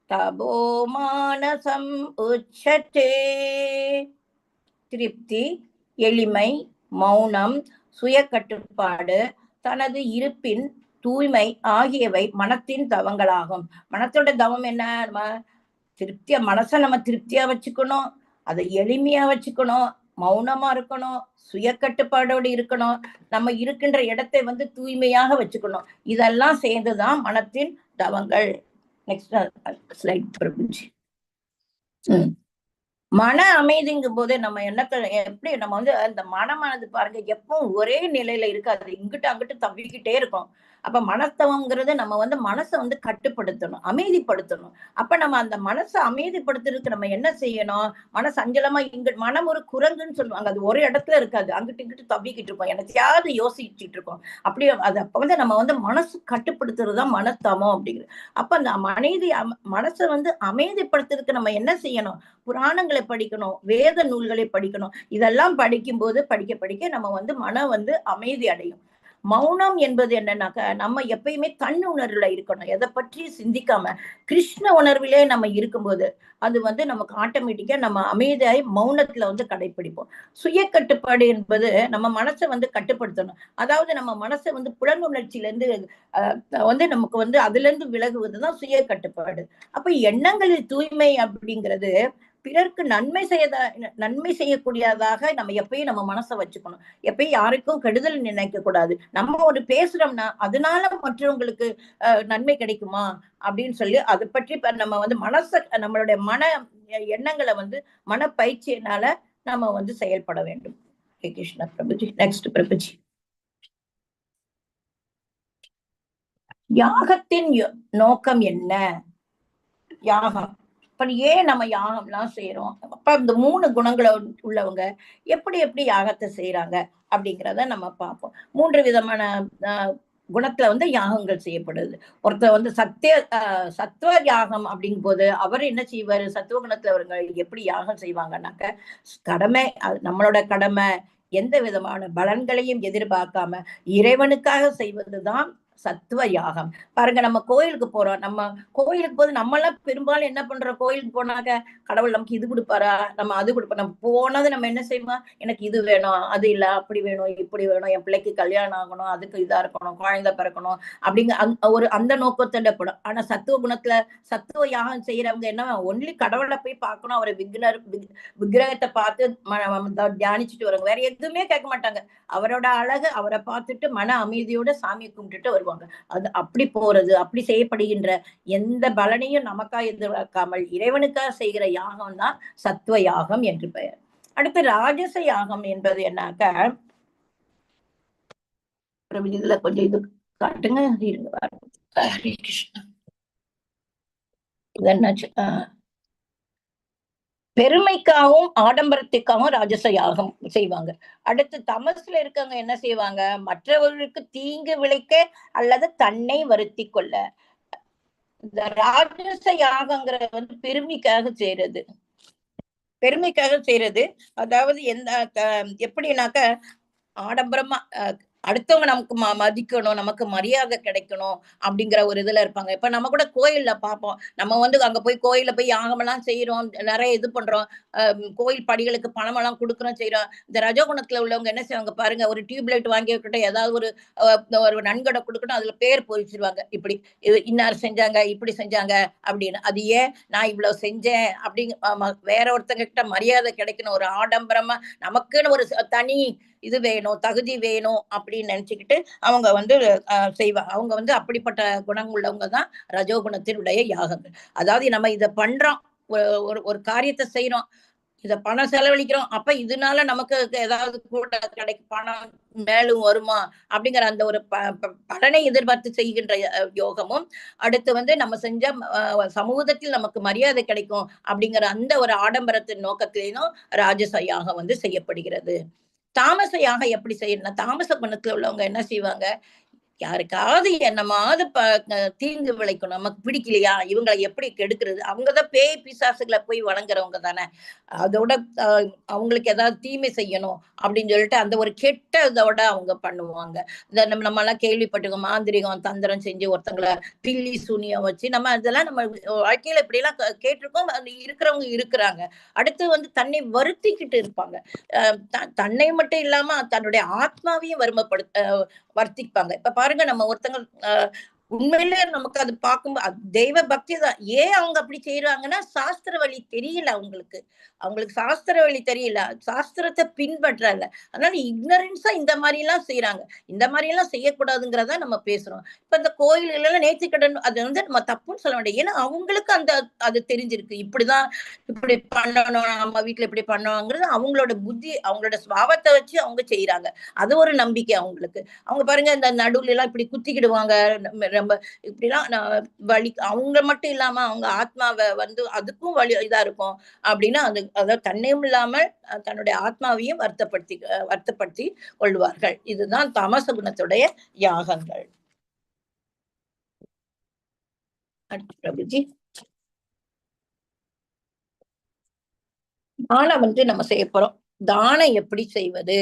தபோ மானசம் உச்சதே. திருப்தி, எளிமை, மௌனம், சுய கட்டுப்பாடு, தனது இருப்பின் தூய்மை ஆகியவை மனத்தின் தவங்களாகும். மனத்தோட தவம் என்ன? நம்ம மனசை நம்ம திருப்தியா வச்சுக்கணும், அதை எளிமையா வச்சுக்கணும், மௌனமா இருக்கணும், சுய கட்டுப்பாடோடு இருக்கணும், நம்ம இருக்கின்ற இடத்தை தூய்மையாக வச்சுக்கணும். இதெல்லாம் சேர்ந்துதான் மனத்தின் தவங்கள். Next slide Prabhuji. மன அமைதிங்கும் போது நம்ம எப்படி நம்ம அந்த மனமானது பாருங்க எப்பவும் ஒரே நிலையில இருக்காது, இங்கிட்டு அங்கிட்டு தவிக்கிட்டே இருக்கும். அப்ப மனத்தவங்கிறது நம்ம மனசை கட்டுப்படுத்தணும், அமைதிப்படுத்தணும். அப்ப நம்ம அந்த மனசை அமைதிப்படுத்துறதுக்கு நம்ம என்ன செய்யணும்? மனசு அஞ்சலமா மனம் ஒரு குரங்குன்னு சொல்லுவாங்க, அது ஒரு இடத்துல இருக்காது, அங்கிட்டு இங்கிட்டு தவிக்கிட்டு இருக்கோம், எனத்தையாவது யோசிச்சுட்டு இருக்கோம். அப்படி அது அப்ப நம்ம மனசு கட்டுப்படுத்துறதுதான் மனத்தமம் அப்படிங்கிறது. அப்ப அந்த மனசை அமைதிப்படுத்துறதுக்கு நம்ம என்ன செய்யணும்? புராணங்களை படிக்கணும், வேத நூல்களை படிக்கணும். இதெல்லாம் படிக்கும் போது படிக்க நம்ம மனம் அமைதி அடையும். மௌனம் என்பது என்னன்னாக்க நம்ம எப்பயுமே தன் உணர்வுல இருக்கணும், எதை பற்றி சிந்திக்காம கிருஷ்ண உணர்விலே நம்ம இருக்கும்போது அது நமக்கு ஆட்டோமேட்டிக்கா நம்ம அமைதியாய் மௌனத்துல கடைபிடிப்போம். சுய கட்டுப்பாடு என்பது நம்ம மனசை கட்டுப்படுத்தணும். அதாவது நம்ம மனசை புலனுணர்ச்சியில இருந்து நமக்கு அதுல இருந்து விலகுவதுதான் சுய கட்டுப்பாடு. அப்ப எண்ணங்களில் தூய்மை அப்படிங்கிறது பிறருக்கு நன்மை செய்யக்கூடியதாக நம்ம எப்பயும் நம்ம மனசை வச்சுக்கணும். எப்பயும் யாருக்கும் கெடுதல் நினைக்க கூடாது. நம்ம ஒரு பேசுறோம்னா அதனால மற்றவங்களுக்கு நன்மை கிடைக்குமா அப்படின்னு சொல்லி அதை பற்றி நம்ம வந்து நம்மளுடைய மன எண்ணங்களை வந்து மனப்பயிற்சியினால நம்ம வந்து செயல்பட வேண்டும். கிருஷ்ணா பிரபுஜி. நெக்ஸ்ட் பிரபுஜி. யாகத்தின் நோக்கம் என்ன? யாகம் இப்ப ஏன் நம்ம யாகம் எல்லாம் செய்யறோம்? அப்ப இந்த 3 குணங்களை உள்ளவங்க எப்படி எப்படி யாகத்தை செய்யறாங்க அப்படிங்கிறத நம்ம பார்ப்போம். 3 விதமான குணத்துல வந்து யாகங்கள் செய்யப்படுது. ஒருத்தர் வந்து சத்துவ யாகம் அப்படிங்கும் போது அவர் என்ன செய்வாரு? சத்துவ குணத்துல அவர்கள் எப்படி யாகம் செய்வாங்கன்னாக்க, கடமை, நம்மளோட கடமை, எந்த விதமான பலன்களையும் எதிர்பார்க்காம இறைவனுக்காக செய்வதுதான் சத்துவ யாகம். பாருங்க, நம்ம கோயிலுக்கு போறோம். நம்ம கோயிலுக்கு போது நம்ம எல்லாம் பெரும்பாலும் என்ன பண்றோம்? கோயிலுக்கு போனாக்க கடவுள் நமக்கு இது கொடுப்பாரா, நம்ம அது கொடுப்போம். நம்ம போனது நம்ம என்ன செய்வோம்? எனக்கு இது வேணும், அது இல்ல, அப்படி வேணும், இப்படி வேணும், என் பிள்ளைக்கு கல்யாணம் ஆகணும், அதுக்கு இதா இருக்கணும், குழந்தை பிறக்கணும் அப்படிங்க அந்த நோக்கத்துல படும். ஆனா சத்துவ குணத்துல சத்துவ யாகம் செய்யறவங்க என்ன, ஒன்லி கடவுளை போய் பார்க்கணும், அவரை விக்கிரகத்தை பார்த்து தியானிச்சுட்டு வருவாங்க. வேற எதுவுமே கேட்க மாட்டாங்க. அவரோட அழகு, அவரை பார்த்துட்டு மன அமைதியோட சாமியை கும்பிட்டுட்டு வருவாங்க. அது அப்படி போறது, அப்படி செய்யப்படுகின்ற எந்த பலனையும் நமக்கா எதிர்பார்க்காமல் இறைவனுக்காக செய்கிற யாகம் தான் சத்துவ யாகம் என்று பெயர். அடுத்து ராஜச யாகம் என்பது என்னாக்க, இதுல கொஞ்சம் இது காட்டுங்க. ஹரே கிருஷ்ணா. இது என்னாச்சு? பெருமைக்காகவும் ஆடம்பரத்துக்காகவும் ராஜச யாகம் செய்வாங்க. அடுத்து தமசுல இருக்கவங்க என்ன செய்வாங்க? மற்றவர்களுக்கு தீங்கு விளைக்க அல்லது தன்னை வருத்தி கொள்ள. இந்த ராஜச யாகங்கிற வந்து பெருமைக்காக செய்யறது. அதாவது எப்படின்னாக்க, ஆடம்பரமா அடுத்தவங்க நமக்கு மதிக்கணும், நமக்கு மரியாதை கிடைக்கணும் அப்படிங்கிற ஒரு இதுல இருப்பாங்க. இப்ப நம்ம கூட கோயில்ல பார்ப்போம். நம்ம வந்து அங்க போய் கோயில்ல போய் யாகமெல்லாம் செய்யறோம், நிறைய இது பண்றோம், கோயில் படிகளுக்கு பணம் எல்லாம் கொடுக்குறோம், செய்யறோம். இந்த ரஜோகுணத்துல உள்ளவங்க என்ன செய்வாங்க பாருங்க, ஒரு டியூப்லைட் வாங்கி விட்டுட்டு ஏதாவது ஒரு நன்கொடை கொடுக்கணும், அதுல பேர் பொறிச்சிருவாங்க. இப்படி இன்னார் செஞ்சாங்க, இப்படி செஞ்சாங்க அப்படின்னு. அது ஏன் நான் இவ்வளவு செஞ்சேன் அப்படிங்க, வேற ஒருத்தங்க கிட்ட மரியாதை கிடைக்கணும், ஒரு ஆடம்பரமா நமக்குன்னு ஒரு தனி இது வேணும், தகுதி வேணும் அப்படின்னு நினைச்சுக்கிட்டு அவங்க வந்து செய்வாங்க. அவங்க வந்து அப்படிப்பட்ட குணம் உள்ளவங்க தான் ரஜோகுணத்தினுடைய யாகங்கள். அதாவது நம்ம இதை பண்றோம், ஒரு காரியத்தை செய்யறோம், இத பணம் செலவழிக்கிறோம், அப்ப இதனால நமக்கு ஏதாவது கூட கிடைக்கும், பணம் மேலும் வருமா அப்படிங்கிற அந்த ஒரு பலனை எதிர்பார்த்து செய்கின்ற யோகமும், அடுத்து வந்து நம்ம செஞ்ச சமூகத்தில் நமக்கு மரியாதை கிடைக்கும் அப்படிங்கிற அந்த ஒரு ஆடம்பரத்தின் நோக்கத்திலேயும் ராஜச யாகம் வந்து செய்யப்படுகிறது. தாமச யாகம் எப்படி செய்யணும்? தாமச குணத்துல உள்ளவங்க என்ன செய்வாங்க? யாருக்காவது என்னமாவது தீங்கு விளைக்கணும், நமக்கு பிடிக்கலையா, இவங்களை எப்படி கெடுக்கிறது, அவங்கதான் பேய் பிசாசுகளை போய் வணங்குறவங்க தானே. அதோட அவங்களுக்கு ஏதாவது தீமை செய்யணும் அப்படின்னு சொல்லிட்டு அந்த ஒரு கெட்ட இதோட அவங்க பண்ணுவாங்க. இந்த நம்ம எல்லாம் கேள்விப்பட்டிருக்கோம், மாந்திரிகம் தந்திரம் செஞ்சு ஒருத்தங்களை பில்லி சூனியம் வச்சு, நம்ம இதெல்லாம் நம்ம வாழ்க்கையில இப்படி எல்லாம் கேட்டிருக்கோம். இருக்கிறவங்க இருக்கிறாங்க. அடுத்து வந்து தன்னை வருத்திக்கிட்டு இருப்பாங்க. தன்னை மட்டும் இல்லாம தன்னுடைய ஆத்மாவையும் வர்த்திப்பாங்க. இப்ப பாருங்க, நம்ம ஒருத்தங்க உண்மையிலே நமக்கு அது பார்க்கும்போது தெய்வ பக்தி தான். ஏன் அவங்க அப்படி செய்யறாங்கன்னா, சாஸ்திர வழி தெரியல அவங்களுக்கு சாஸ்திர வழி தெரியல, சாஸ்திரத்தை பின்பற்றல. அதனால இக்னரன்ஸா இந்த மாதிரி எல்லாம் செய்யறாங்க. இந்த மாதிரி எல்லாம் செய்யக்கூடாதுங்கிறத நம்ம பேசுறோம். இப்ப இந்த கோயில்கள் எல்லாம் நேர்த்திக்கடன், அது வந்து நம்ம தப்புன்னு சொல்ல வேண்டிய, ஏன்னா அவங்களுக்கு அது தெரிஞ்சிருக்கு, இப்படிதான் இப்படி பண்ணணும், நம்ம வீட்டுல இப்படி பண்ணணுங்கிறது அவங்களோட புத்தி, அவங்களோட சுபாவத்தை வச்சு அவங்க செய்யறாங்க. அது ஒரு நம்பிக்கை அவங்களுக்கு. அவங்க பாருங்க, இந்த நடுவுல எல்லாம் இப்படி குத்திக்கிடுவாங்க, ரொம்ப இப்படிலாம் வலி, அவங்க மட்டும் இல்லாம அவங்க ஆத்மாவை வந்து அதுக்கும் வலி இதா இருக்கும் அப்படின்னு அதாவது தன்னையும் இல்லாமல் தன்னுடைய ஆத்மாவையும் வருத்தப்படுத்தி கொள்வார்கள். இதுதான் தாமச குணத்துடைய யாகங்கள். பிரபுஜி, தானம் வந்து நம்ம செய்ய போறோம். தானம் எப்படி செய்வது,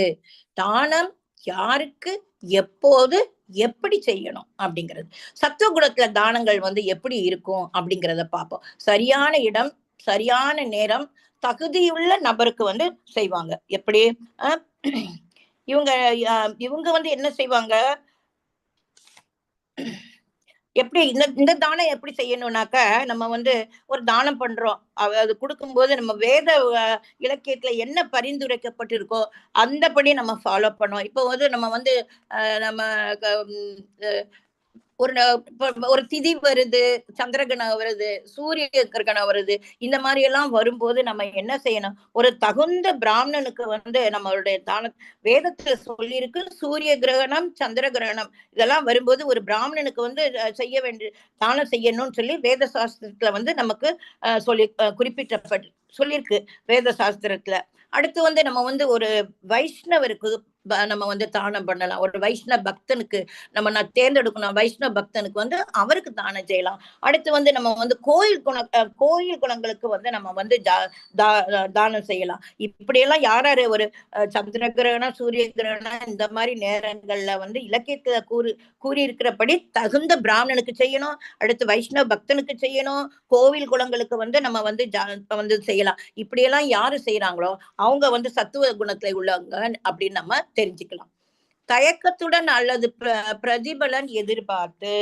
தானம் யாருக்கு எப்போது எப்படி செய்யணும் அப்படிங்கிறது. சத்துவ குணத்துல தானங்கள் வந்து எப்படி இருக்கும் அப்படிங்கிறத பார்ப்போம். சரியான இடம், சரியான நேரம், தகுதியுள்ள நபருக்கு வந்து செய்வாங்க. எப்படி இவங்க வந்து என்ன செய்வாங்க? எப்படி இந்த தானம் எப்படி செய்யணும்னாக்க, நம்ம வந்து ஒரு தானம் பண்றோம். அது கொடுக்கும்போது நம்ம வேத இலக்கியத்துல என்ன பரிந்துரைக்கப்பட்டிருக்கோ அந்தபடி நம்ம ஃபாலோ பண்ணோம். இப்போ வந்து நம்ம வந்து நம்ம ஒரு திதி வருது, சந்திரகிரகணம் வருது, சூரிய கிரகணம் வருது, இந்த மாதிரி எல்லாம் வரும்போது நம்ம என்ன செய்யணும்? ஒரு தகுந்த பிராமணனுக்கு வந்து நம்மளுடைய வேதத்துல சொல்லியிருக்கு. சூரிய கிரகணம், சந்திர கிரகணம் இதெல்லாம் வரும்போது ஒரு பிராமணனுக்கு வந்து செய்ய வேண்டிய தானம் செய்யணும்னு சொல்லி வேத சாஸ்திரத்துல வந்து நமக்கு சொல்லி குறிப்பிட்டப்பட்டு சொல்லியிருக்கு வேத சாஸ்திரத்துல. அடுத்து வந்து நம்ம வந்து ஒரு வைஷ்ணவருக்கு நம்ம வந்து தானம் பண்ணலாம். ஒரு வைஷ்ணவ பக்தனுக்கு நம்ம தேர்ந்தெடுக்கணும். வைஷ்ணவ பக்தனுக்கு வந்து அவருக்கு தானம் செய்யலாம். அடுத்து வந்து நம்ம வந்து கோயில் குணங்களுக்கு வந்து நம்ம வந்து தானம் செய்யலாம். இப்படியெல்லாம் யாரு ஒரு சந்திர கிரகணம், சூரிய கிரகணம் இந்த மாதிரி நேரங்கள்ல வந்து இலக்கியத்துல கூறியிருக்கிறபடி தகுந்த பிராமணனுக்கு செய்யணும். அடுத்து வைஷ்ணவ பக்தனுக்கு செய்யணும். கோவில் குளங்களுக்கு வந்து நம்ம வந்து செய்யலாம். இப்படியெல்லாம் யாரு செய்யறாங்களோ அவங்க வந்து சத்துவ குணத்துல உள்ளவங்க அப்படின்னு நம்ம தெரிஞ்சுக்கலாம். தயக்கத்துடன் அல்லது பிரதிபலன் எதிர்பார்த்து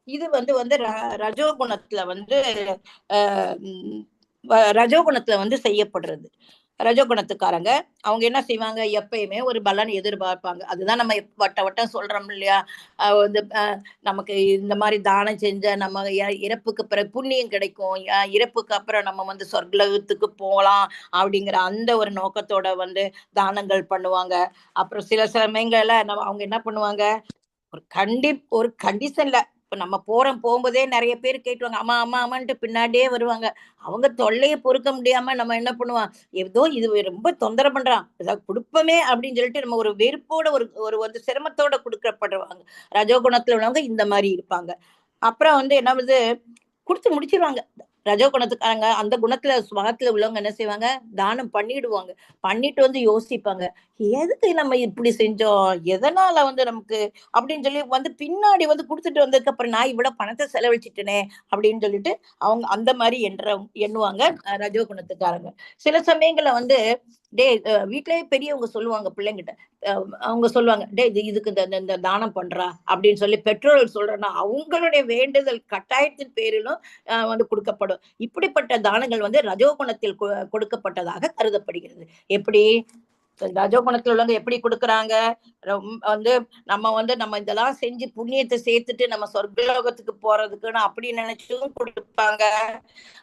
இது வந்து ரஜோகுணத்துல வந்து ரஜோகுணத்துல வந்து செய்யப்படுறது. ரஜோகுணத்துக்காரங்க அவங்க என்ன செய்வாங்க? எப்பயுமே ஒரு பலன் எதிர்பார்ப்பாங்க. அதுதான் நம்ம வட்டம் சொல்றோம் இல்லையா? வந்து நமக்கு இந்த மாதிரி தானம் செஞ்ச நம்ம இறப்புக்கு பிறகு புண்ணியம் கிடைக்கும், இறப்புக்கு அப்புறம் நம்ம வந்து சொர்க்கத்துக்கு போகலாம் அப்படிங்கிற அந்த ஒரு நோக்கத்தோட வந்து தானங்கள் பண்ணுவாங்க. அப்புறம் சில சமயங்கள்ல அவங்க என்ன பண்ணுவாங்க? ஒரு கண்டிஷன்ல இப்ப நம்ம போகும்போதே நிறைய பேர் கேட்டுவாங்க, அம்மா அம்மா அம்மான்ட்டு பின்னாடியே வருவாங்க. அவங்க தொல்லையை பொறுக்க முடியாம நம்ம என்ன பண்ணுவோம்? ஏதோ இது ரொம்ப தொந்தரவு பண்றான், ஏதாவது கொடுப்போமே அப்படின்னு சொல்லிட்டு நம்ம ஒரு வெறுப்போட ஒரு வந்து சிரமத்தோட கொடுக்கப்படுவாங்க. ரஜோகுணத்துல உள்ளவங்க இந்த மாதிரி இருப்பாங்க. அப்புறம் வந்து என்ன வந்து கொடுத்து முடிச்சிருவாங்க. ரஜோ குணத்துக்காரங்க அந்த குணத்துல சுபாவத்துல உள்ளவங்க என்ன செய்வாங்க? தானம் பண்ணிடுவாங்க. பண்ணிட்டு வந்து யோசிப்பாங்க, எதுக்கு நம்ம இப்படி செஞ்சோம், எதனால வந்து நமக்கு அப்படின்னு சொல்லி வந்து பின்னாடி வந்து கொடுத்துட்டு வந்ததுக்கு அப்புறம் நான் இவ்வளவு பணத்தை செலவழிச்சிட்டேனே அப்படின்னு சொல்லிட்டு அவங்க அந்த மாதிரி எண்ணுவாங்க ரஜோ குணத்துக்காரங்க. சில சமயங்கள்ல வந்து வீட்லயே பெரியவங்க சொல்லுவாங்க பிள்ளைங்கிட்ட, அவங்க சொல்லுவாங்க, இதுக்கு இந்த தானம் பண்றா அப்படின்னு சொல்லி பெற்றோர்கள் சொல்றேன்னா அவங்களுடைய வேண்டுதல் கட்டாயத்தின் பேரிலும் வந்து கொடுக்கப்படும். இப்படிப்பட்ட தானங்கள் வந்து ரஜோகுணத்தில் கொடுக்கப்பட்டதாக கருதப்படுகிறது. எப்படி ரஜோகுணத்துல உள்ளவங்க எப்படி கொடுக்குறாங்க? வந்து நம்ம இதெல்லாம் செஞ்சு புண்ணியத்தை சேர்த்துட்டு நம்ம சொர்க்கலோகத்துக்கு போறதுக்குன்னு அப்படி நினைச்சும் கொடுப்பாங்க.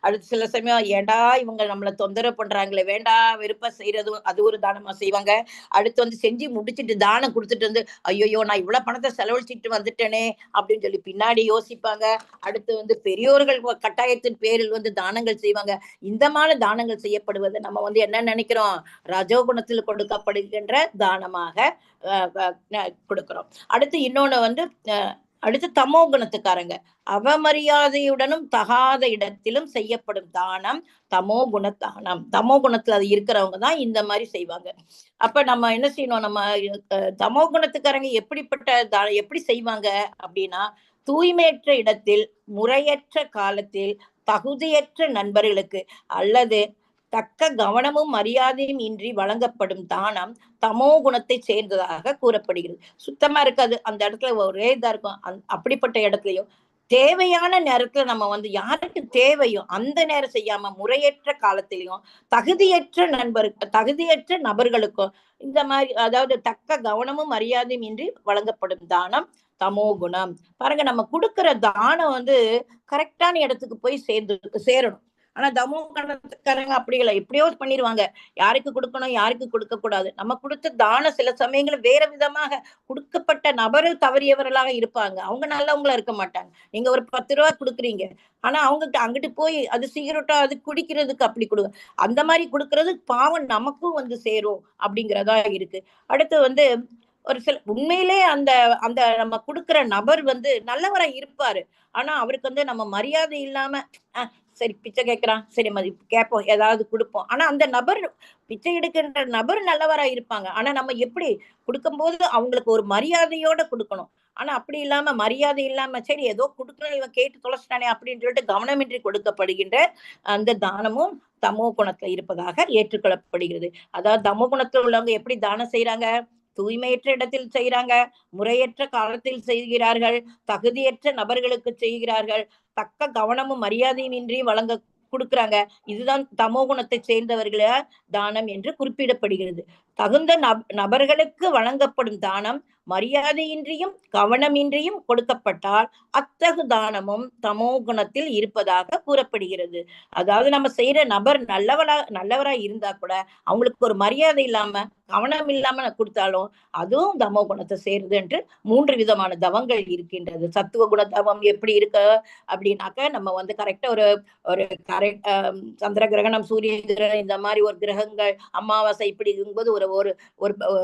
அடுத்து சில சமயம் ஏண்டா இவங்க நம்மளை தொந்தரவு பண்றாங்களே, வேண்டாம் விருப்பம் செய்யறதும் அது ஒரு தானமா செய்வாங்க. அடுத்து வந்து செஞ்சு முடிச்சுட்டு தானம் கொடுத்துட்டு வந்து ஐயோ நான் இவ்வளவு பணத்தை செலவழிச்சிட்டு வந்துட்டேனே அப்படின்னு சொல்லி பின்னாடி யோசிப்பாங்க. அடுத்து வந்து பெரியோர்கள் கட்டாயத்தின் பேரில் வந்து தானங்கள் செய்வாங்க. இந்த மாதிரி தானங்கள் செய்யப்படுவது நம்ம வந்து என்ன நினைக்கிறோம்? ரஜோகுணத்தில் கொடுக்கப்படுகின்ற தானமாக கொடுக்கிறோம். அடுத்து இன்னொன்னு வந்து அடுத்து தமோ குணத்துக்காரங்க அவமரியாதையுடனும் தகாத இடத்திலும் செய்யப்படும் தானம் தமோ குணத்தானம். தமோ குணத்துல அது இருக்கிறவங்க தான் இந்த மாதிரி செய்வாங்க. அப்ப நம்ம என்ன செய்யணும்? நம்ம தமோ குணத்துக்காரங்க எப்படி செய்வாங்க அப்படின்னா, தூய்மையற்ற இடத்தில், முறையற்ற காலத்தில், தகுதியற்ற நண்பர்களுக்கு அல்லது தக்க கவனமும் மரியாதையும் இன்றி வழங்கப்படும் தானம் தமோ குணத்தை சேர்ந்ததாக கூறப்படுகிறது. சுத்தமா இருக்காது அந்த இடத்துல, ஒரே இதா இருக்கும். அப்படிப்பட்ட இடத்துலயும் தேவையான நேரத்துல நம்ம வந்து யாருக்கு தேவையோ அந்த நேரம் செய்யாம முறையற்ற காலத்திலையும் தகுதியற்ற நபர்களுக்கும் இந்த மாதிரி, அதாவது தக்க கவனமும் மரியாதையும் இன்றி வழங்கப்படும் தானம் தமோ குணம். பாருங்க, நம்ம கொடுக்கிற தானம் வந்து கரெக்டான இடத்துக்கு போய் சேரணும். ஆனா தமோ கணக்காரங்க அப்படி இல்லை, எப்படியோ பண்ணிடுவாங்க. யாருக்கு கொடுக்கணும் யாருக்கு கொடுக்க கூடாது. நம்ம கொடுத்த தானம் சில சமயங்கள் வேற விதமாக கொடுக்கப்பட்ட நபரு தவறியவர்களாக இருப்பாங்க. அவங்க நல்லவங்களா இருக்க மாட்டாங்க. நீங்க ஒரு 10 ரூபா கொடுக்குறீங்க, ஆனா அவங்க அங்கிட்டு போய் அது சிகரெட்டா அது குடிக்கிறதுக்கு அப்படி கொடுங்க. அந்த மாதிரி கொடுக்கறது பாவம் நமக்கும் வந்து சேரும் அப்படிங்கிறதா இருக்கு. அடுத்து வந்து ஒரு சில உண்மையிலே அந்த அந்த நம்ம கொடுக்கிற நபர் வந்து நல்லவரா இருப்பாரு. ஆனா அவருக்கு வந்து நம்ம மரியாதை இல்லாம சரி பிச்சை கேட்கிறான், சரி கேட்போம், ஏதாவது கொடுப்போம். ஆனா அந்த நபர் பிச்சை எடுக்கின்ற நபர் நல்லவரா இருப்பாங்க. ஆனா நம்ம எப்படி கொடுக்கும்போது அவங்களுக்கு ஒரு மரியாதையோட கொடுக்கணும். ஆனா அப்படி இல்லாம மரியாதை இல்லாம சரி ஏதோ கொடுக்கணும் இவன் கேட்டு தொலைச்சிட்டானே அப்படின்னு சொல்லிட்டு கவனமின்றி கொடுக்கப்படுகின்ற அந்த தானமும் தமோ குணத்துல இருப்பதாக ஏற்றுக்கொள்ளப்படுகிறது. அதாவது தமோ குணத்துல உள்ளவங்க எப்படி தானம் செய்யறாங்க? தூய்மையற்ற இடத்தில் செய்யறாங்க, முறையற்ற காலத்தில் செய்கிறார்கள், தகுதியற்ற நபர்களுக்கு செய்கிறார்கள், தக்க கவனமும் மரியாதையும் இன்றி வழங்க கொடுக்குறாங்க. இதுதான் தமோ குணத்தை சேர்ந்தவர்கள தானம் என்று குறிப்பிடப்படுகிறது. தகுந்த நபர்களுக்கு வழங்கப்படும் தானம் மரியாதையின்றியும் கவனமின்றியும் கொடுக்கப்பட்டால் அத்தகு தானமும் தமோ குணத்தில் இருப்பதாக கூறப்படுகிறது. அதாவது நம்ம செய்யற நபர் நல்லவரா இருந்தா கூட அவங்களுக்கு ஒரு மரியாதை இல்லாம கவனம் இல்லாம கொடுத்தாலும் அதுவும் தமோ குணத்தை சேருது என்று 3 விதமான தவங்கள் இருக்கின்றது. சத்துவ குண தவம் எப்படி இருக்கு அப்படின்னாக்க, நம்ம வந்து கரெக்டா ஒரு கரெக்ட் சந்திர கிரகணம், சூரிய கிரகணம், இந்த மாதிரி ஒரு கிரகங்கள், அமாவாசை இப்படி இருக்கும்போது ஒரு ஒரு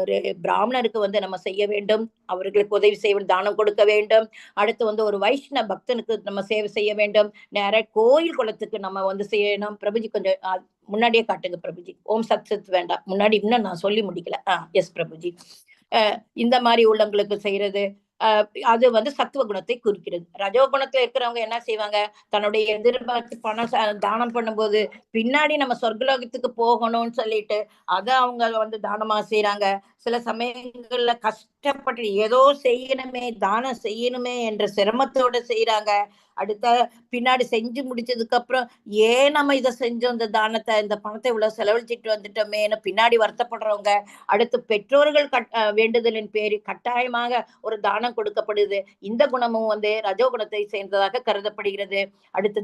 ஒரு பிராமணருக்கு வந்து நம்ம செய்ய வேண்டும், அவர்களுக்கு உதவி செய்ய வேண்டும், தானம் கொடுக்க வேண்டும். அடுத்து வந்து ஒரு வைஷ்ணவ பக்தனுக்கு நம்ம சேவை செய்ய வேண்டும். நேர கோயில் குளத்துக்கு நம்ம வந்து செய்யணும். பிரபுஜி கொஞ்சம் முன்னாடியே காட்டுங்க பிரபுஜி. ஓம் சத் சத் வேண்டாம், முன்னாடி இன்னும் நான் சொல்லி முடிக்கல. எஸ் பிரபுஜி. இந்த மாதிரி உள்ளவங்களுக்கு செய்யறது அது வந்து சத்துவ குணத்தை குறிக்கிறது. ரஜோ குணத்துல இருக்கிறவங்க என்ன செய்வாங்க, தன்னுடைய எதிர்பார்த்து பணம் தானம் பண்ணும்போது பின்னாடி நம்ம சொர்க்கலோகத்துக்கு போகணும்னு சொல்லிட்டு அதை அவங்க வந்து தானமா செய்யறாங்க. சில சமயங்கள்ல கஷ்டப்பட்டு ஏதோ செய்யணுமே, தானம் செய்யணுமே என்ற சிரமத்தோட செய்யறாங்க. அடுத்த பின்னாடி செஞ்சு முடிச்சதுக்கு அப்புறம் ஏன் நம்ம இதை செஞ்சோம், இந்த தானத்தை, இந்த பணத்தை இவ்வளவு செலவழிச்சிட்டு வந்துட்டோமேன்னு பின்னாடி வருத்தப்படுறவங்க. அடுத்து பெற்றோர்கள் வேண்டுதலின் பேரில் கட்டாயமாக ஒரு தானம் கொடுக்கப்படுது. இந்த குணமும் வந்து ரஜோ குணத்தை சேர்ந்ததாக கருதப்படுகிறது. அடுத்து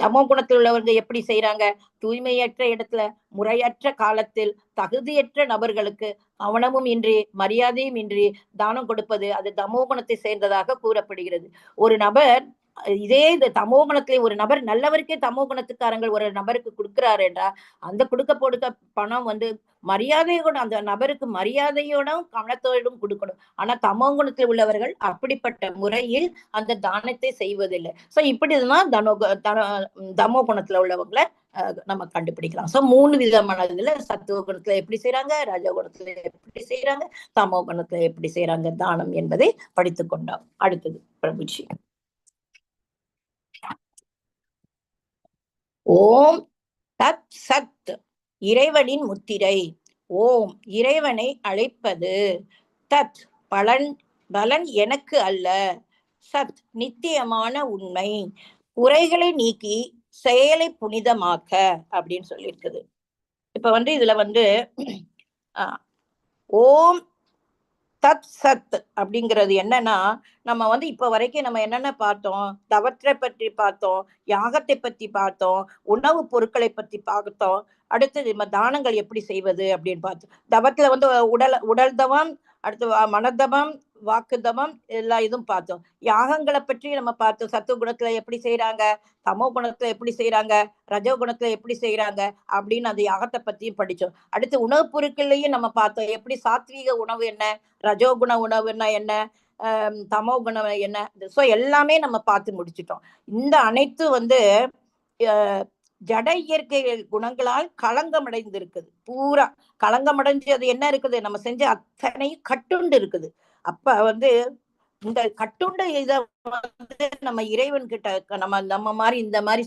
தமோ குணத்தில் உள்ளவங்க எப்படி செய்யறாங்க, தூய்மையற்ற இடத்துல, முறையற்ற காலத்தில், தகுதியற்ற நபர்களுக்கு கவனமும் இன்றி மரியாதையும் இன்றி தானம் கொடுப்பது அது தமோ குணத்தை சேர்ந்ததாக கூறப்படுகிறது. ஒரு நபர் இதே இந்த தமோ குணத்திலே ஒரு நபர் நல்லவருக்கே தமோ குணத்துக்காரங்கள் ஒரு நபருக்கு கொடுக்கிறாரு என்றா அந்த கொடுக்க பணம் வந்து மரியாதையோட அந்த நபருக்கு மரியாதையோடும் கவனத்தோடும் கொடுக்கணும். ஆனா தமோ குணத்தில் உள்ளவர்கள் அப்படிப்பட்ட முறையில் அந்த தானத்தை செய்வதில்லை. சோ இப்படிதான் தமோ குணத்துல உள்ளவங்களை நம்ம கண்டுபிடிக்கலாம். சோ 3 விதமான இதுல சத்துவ குணத்துல எப்படி செய்யறாங்க, ரஜ குணத்துல எப்படி செய்யறாங்க, தமோ குணத்துல எப்படி செய்யறாங்க தானம் என்பதை படித்துக் கொண்டோம். அடுத்தது பிரபுஜி. ஓம் தத் சத் இறைவனின் முத்திரை. ஓம் இறைவனை அழைப்பது. தத் பலன் எனக்கு அல்ல. சத் நித்தியமான உண்மை. குறைகளை நீக்கி செயலை புனிதமாக்க அப்படின்னு சொல்லியிருக்குது. இப்ப வந்து இதுல வந்து ஓம் தத் சத் அப்படிங்கிறது என்னன்னா, நம்ம வந்து இப்ப வரைக்கும் நம்ம என்னென்ன பார்த்தோம், தவற்றை பற்றி பார்த்தோம், யாகத்தை பத்தி பார்த்தோம், உணவு பொருட்களை பத்தி பார்த்தோம். அடுத்தது நம்ம தானங்கள் எப்படி செய்வது அப்படின்னு பார்த்தோம். தவத்துல வந்து உடல் தவம், அடுத்து மனதவம், வாக்கு தவம், எல்லா இதுவும் பார்த்தோம். யாகங்களை பற்றி நம்ம பார்த்தோம். சத்துவ குணத்துல எப்படி செய்யறாங்க, தமோ குணத்துல எப்படி செய்யறாங்க, ரஜோ குணத்துல எப்படி செய்யறாங்க அப்படின்னு அந்த யாகத்தை பத்தியும் படிச்சோம். அடுத்து உணவுப் பொருட்கள்லயும் நம்ம பார்த்தோம். எப்படி சாத்வீக உணவு என்ன, ரஜோகுண உணவுன்னா என்ன, தமோ குணம் என்ன. சோ எல்லாமே நம்ம பார்த்து முடிச்சிட்டோம். இந்த அனைத்து வந்து ஜட இயற்கை குணங்களால் களங்கம் இருக்குது. பூரா களங்கம் அடைஞ்சு அது என்ன இருக்குது, நம்ம செஞ்ச அத்தனையும் கட்டுண்டு இருக்குது. அப்ப வந்து இந்த கட்டுண்ட இத வந்து நம்ம இறைவன் கிட்ட நம்ம மாதிரி இந்த மாதிரி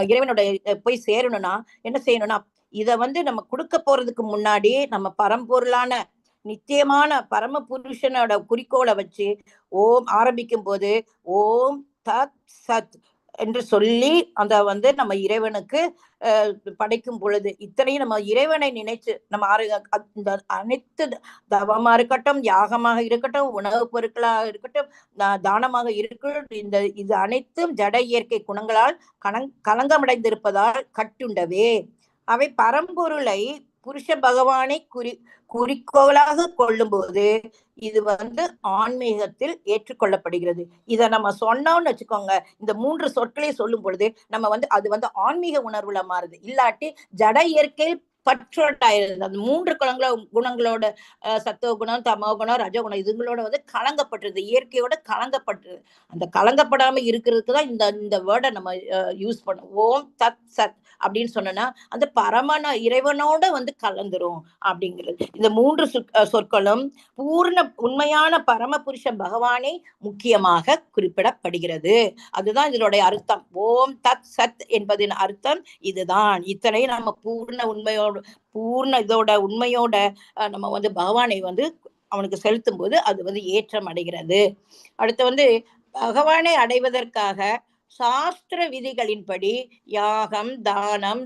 இறைவனோட போய் சேரணும்னா என்ன செய்யணும்னா, இத வந்து நம்ம கொடுக்க போறதுக்கு முன்னாடி நம்ம பரம்பொருளான நித்தியமான பரம புருஷனோட குறிக்கோளை வச்சு ஓம் ஆரம்பிக்கும் போது ஓம் தத் சத் என்று சொல்லி அந்த வந்து நம்ம இறைவனுக்கு படைக்கும் பொழுது இத்தனையும் நம்ம இறைவனை நினைச்சு நம்ம இந்த அனைத்து தவமா இருக்கட்டும், யாகமாக இருக்கட்டும், உணவுப் பொருட்களாக இருக்கட்டும், தானமாக இருக்கட்டும், இது அனைத்தும் ஜட இயற்கை குணங்களால் களங்கமடைந்திருப்பதால் கட்டுண்டவே. அவை பரம்பொருளை புருஷ பகவானை குறிக்கோளாக கொள்ளும் போது இது வந்து ஆன்மீகத்தில் ஏற்றுக்கொள்ளப்படுகிறது. இத நம்ம சொன்னோம்னு வச்சுக்கோங்க, இந்த 3 சொற்களையும் சொல்லும் பொழுது நம்ம வந்து அது வந்து ஆன்மீக உணர்வுல மாறுது. இல்லாட்டி ஜட இயற்கையில் பற்றோட்டாயிருது. அந்த 3 குணங்களோட சத்துவ குணம், தமோ குணம், ரஜகுணம் இதுங்களோட வந்து கலங்கப்பட்டுருது, இயற்கையோட கலங்கப்பட்டுருது. அந்த கலங்கப்படாம இருக்கிறதுக்கு தான் இந்த வேர்டை நம்ம யூஸ் பண்ணுவோம். ஓம் தத் சத் அப்படின்னு சொன்னா அந்த பரமன இறைவனோட வந்து கலந்துரும் அப்படிங்கிறது. இந்த 3 சொற்களும் பூர்ண உண்மையான பரமபுருஷ பகவானை முக்கியமாக குறிப்பிடப்படுகிறது. அதுதான் இதனுடைய அர்த்தம். ஓம் தத் சத் என்பதின் அர்த்தம் இதுதான். இத்தனை நம்ம பூர்ண உண்மையோட பூர்ண இதோட உண்மையோட நம்ம வந்து பகவானை வந்து அவனுக்கு செலுத்தும் போது அது வந்து ஏற்றம் அடைகிறது. அடுத்து வந்து பகவானை அடைவதற்காக சாஸ்திர விதிகளின்படி யாகம், தானம்,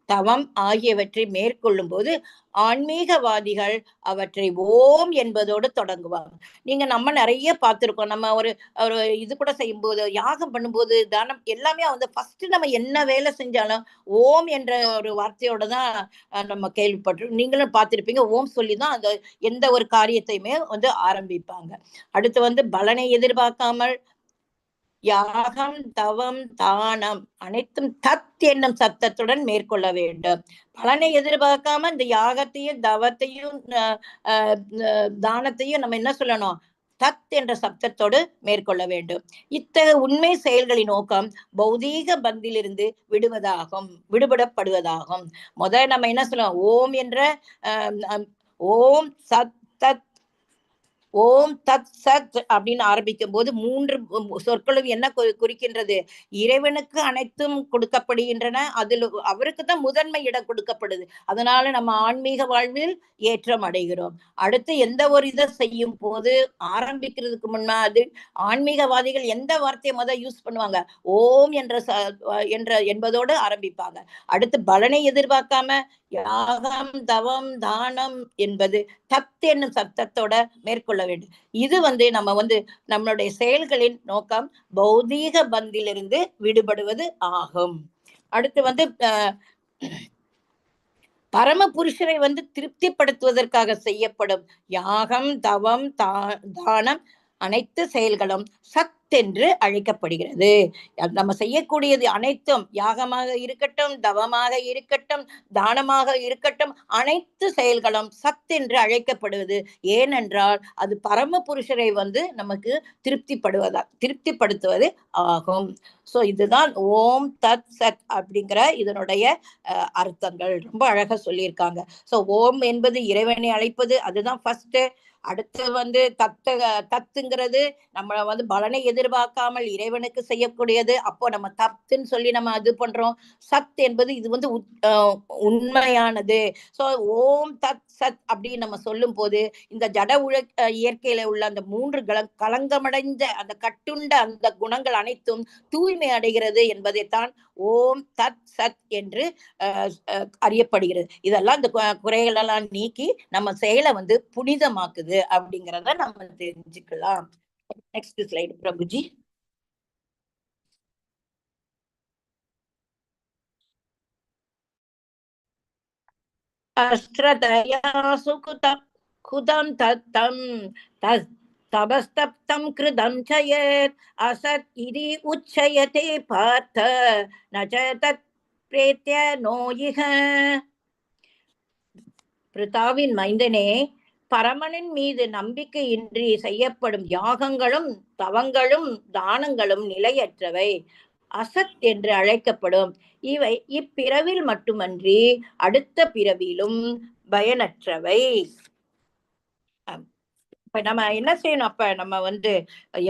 தவம் ஆகியவற்றை மேற்கொள்ளும் போது ஆன்மீகவாதிகள் அவற்றை ஓம் என்பதோடு தொடங்குவாங்க. நம்ம நிறைய பார்த்திருக்கோம். நம்ம ஒரு ஒரு இது கூட செய்யும்போது, யாகம் பண்ணும்போது, தானம் எல்லாமே வந்து ஃபர்ஸ்ட் நம்ம என்ன வேலை செஞ்சாலும் ஓம் என்ற ஒரு வார்த்தையோட தான் நம்ம கேள்விப்பட்டிருக்கோம். நீங்களும் பார்த்திருப்பீங்க. ஓம் சொல்லிதான் அந்த எந்த ஒரு காரியத்தையுமே வந்து ஆரம்பிப்பாங்க. அடுத்து வந்து பலனை எதிர்பார்க்காமல் யாகம், தவம், தானம் அனைத்தும் தத் என்னும் சத்தத்துடன் மேற்கொள்ள வேண்டும். பலனை எதிர்பார்க்காம இந்த யாகத்தையும் தவத்தையும் தானத்தையும் நம்ம என்ன சொல்லணும்? தத் என்ற சப்தத்தோடு மேற்கொள்ள வேண்டும். இத்தகைய உண்மை செயல்களின் நோக்கம் பௌதீக பந்திலிருந்து விடுபடப்படுவதாகும். முதல் நம்ம என்ன சொல்லலாம்? ஓம் என்ற ஓம் சத் தத் ஓம் தத் சத் அப்படின்னு ஆரம்பிக்கும் போது 3 சொற்களும் என்ன குறிக்கின்றது? இறைவனுக்கு அனைத்தும் கொடுக்கப்படுகின்றன. அதில் அவருக்கு தான் முதன்மை இடம் கொடுக்கப்படுது. அதனால நம்ம ஆன்மீக வாழ்வில் ஏற்றம் அடைகிறோம். அடுத்து எந்த ஒரு இதை செய்யும் போது ஆரம்பிக்கிறதுக்கு முன்னாடி ஆன்மீகவாதிகள் எந்த வார்த்தையை யூஸ் பண்ணுவாங்க? ஓம் என்ற என்பதோடு ஆரம்பிப்பாங்க. அடுத்து பலனை எதிர்பார்க்காம யாகம், தவம், தானம் என்பது தத் என்னும் சத்தத்தோட மேற்கொள்ள வேண்டும். இது வந்து நம்ம வந்து நம்மளுடைய செயல்களின் நோக்கம் பௌதீக பந்திலிருந்து விடுபடுவது ஆகும். அடுத்து வந்து பரம புருஷரை வந்து திருப்திப்படுத்துவதற்காக செய்யப்படும் யாகம், தவம், தானம் அனைத்து செயல்களும் சத் என்று அழைக்கப்படுகிறது. நம்ம செய்யக்கூடியது அனைத்தும் யாகமாக இருக்கட்டும், தவமாக இருக்கட்டும், தானமாக இருக்கட்டும், அனைத்து செயல்களும் சத் என்று அழைக்கப்படுவது. ஏனென்றால் அது பரம புருஷரை வந்து நமக்கு திருப்திப்படுத்துவது ஆகும். சோ இதுதான் ஓம் தத் சத் அப்படிங்கிற இதனுடைய அர்த்தங்கள். ரொம்ப அழகா சொல்லியிருக்காங்க. சோ ஓம் என்பது இறைவனை அழைப்பது, அதுதான் ஃபர்ஸ்ட். அடுத்து வந்து தத்துங்கிறது நம்ம வந்து பலனை எதிர்பார்க்காமல் இறைவனுக்கு செய்யக்கூடியது. அப்போ நம்ம தத்துன்னு சொல்லி நம்ம இது பண்றோம். சத் என்பது இது வந்து உண்மையானது. சோ ஓம் தத் சத் அப்படின்னு நம்ம சொல்லும் போது இந்த ஜட இயற்கையில உள்ள அந்த 3 கலங்கமடைந்த அந்த கட்டுண்ட அந்த குணங்கள் அனைத்தும் தூய்மை அடைகிறது என்பதைத்தான் ஓம் தத் சத் என்று அறியப்படுகிறது. இதெல்லாம் இந்த குறைகள் எல்லாம் நீக்கி நம்ம செயலை வந்து புனிதமாக்குது அப்படிங்கிறத நம்ம தெரிஞ்சுக்கலாம். Next slide Prabhuji. அஸ்ரதயா சுகுதம் தத்தம் தபஸ்தப்தம் கிருதம் சயத் அசத் இதி உச்சயதே பார்த்த நச தத் பிரேத்ய நோயிக. பிருதாவின் மைந்தனே, பரமனின் மீது நம்பிக்கையின்றி செய்யப்படும் யாகங்களும் தவங்களும் தானங்களும் நிலையற்றவை, அசத் என்று அழைக்கப்படும். இவை இப்பிறவில் மட்டுமன்றி அடுத்த பிறவிலும் பயனற்றவை. இப்ப நம்ம என்ன செய்யணும்? அப்ப நம்ம வந்து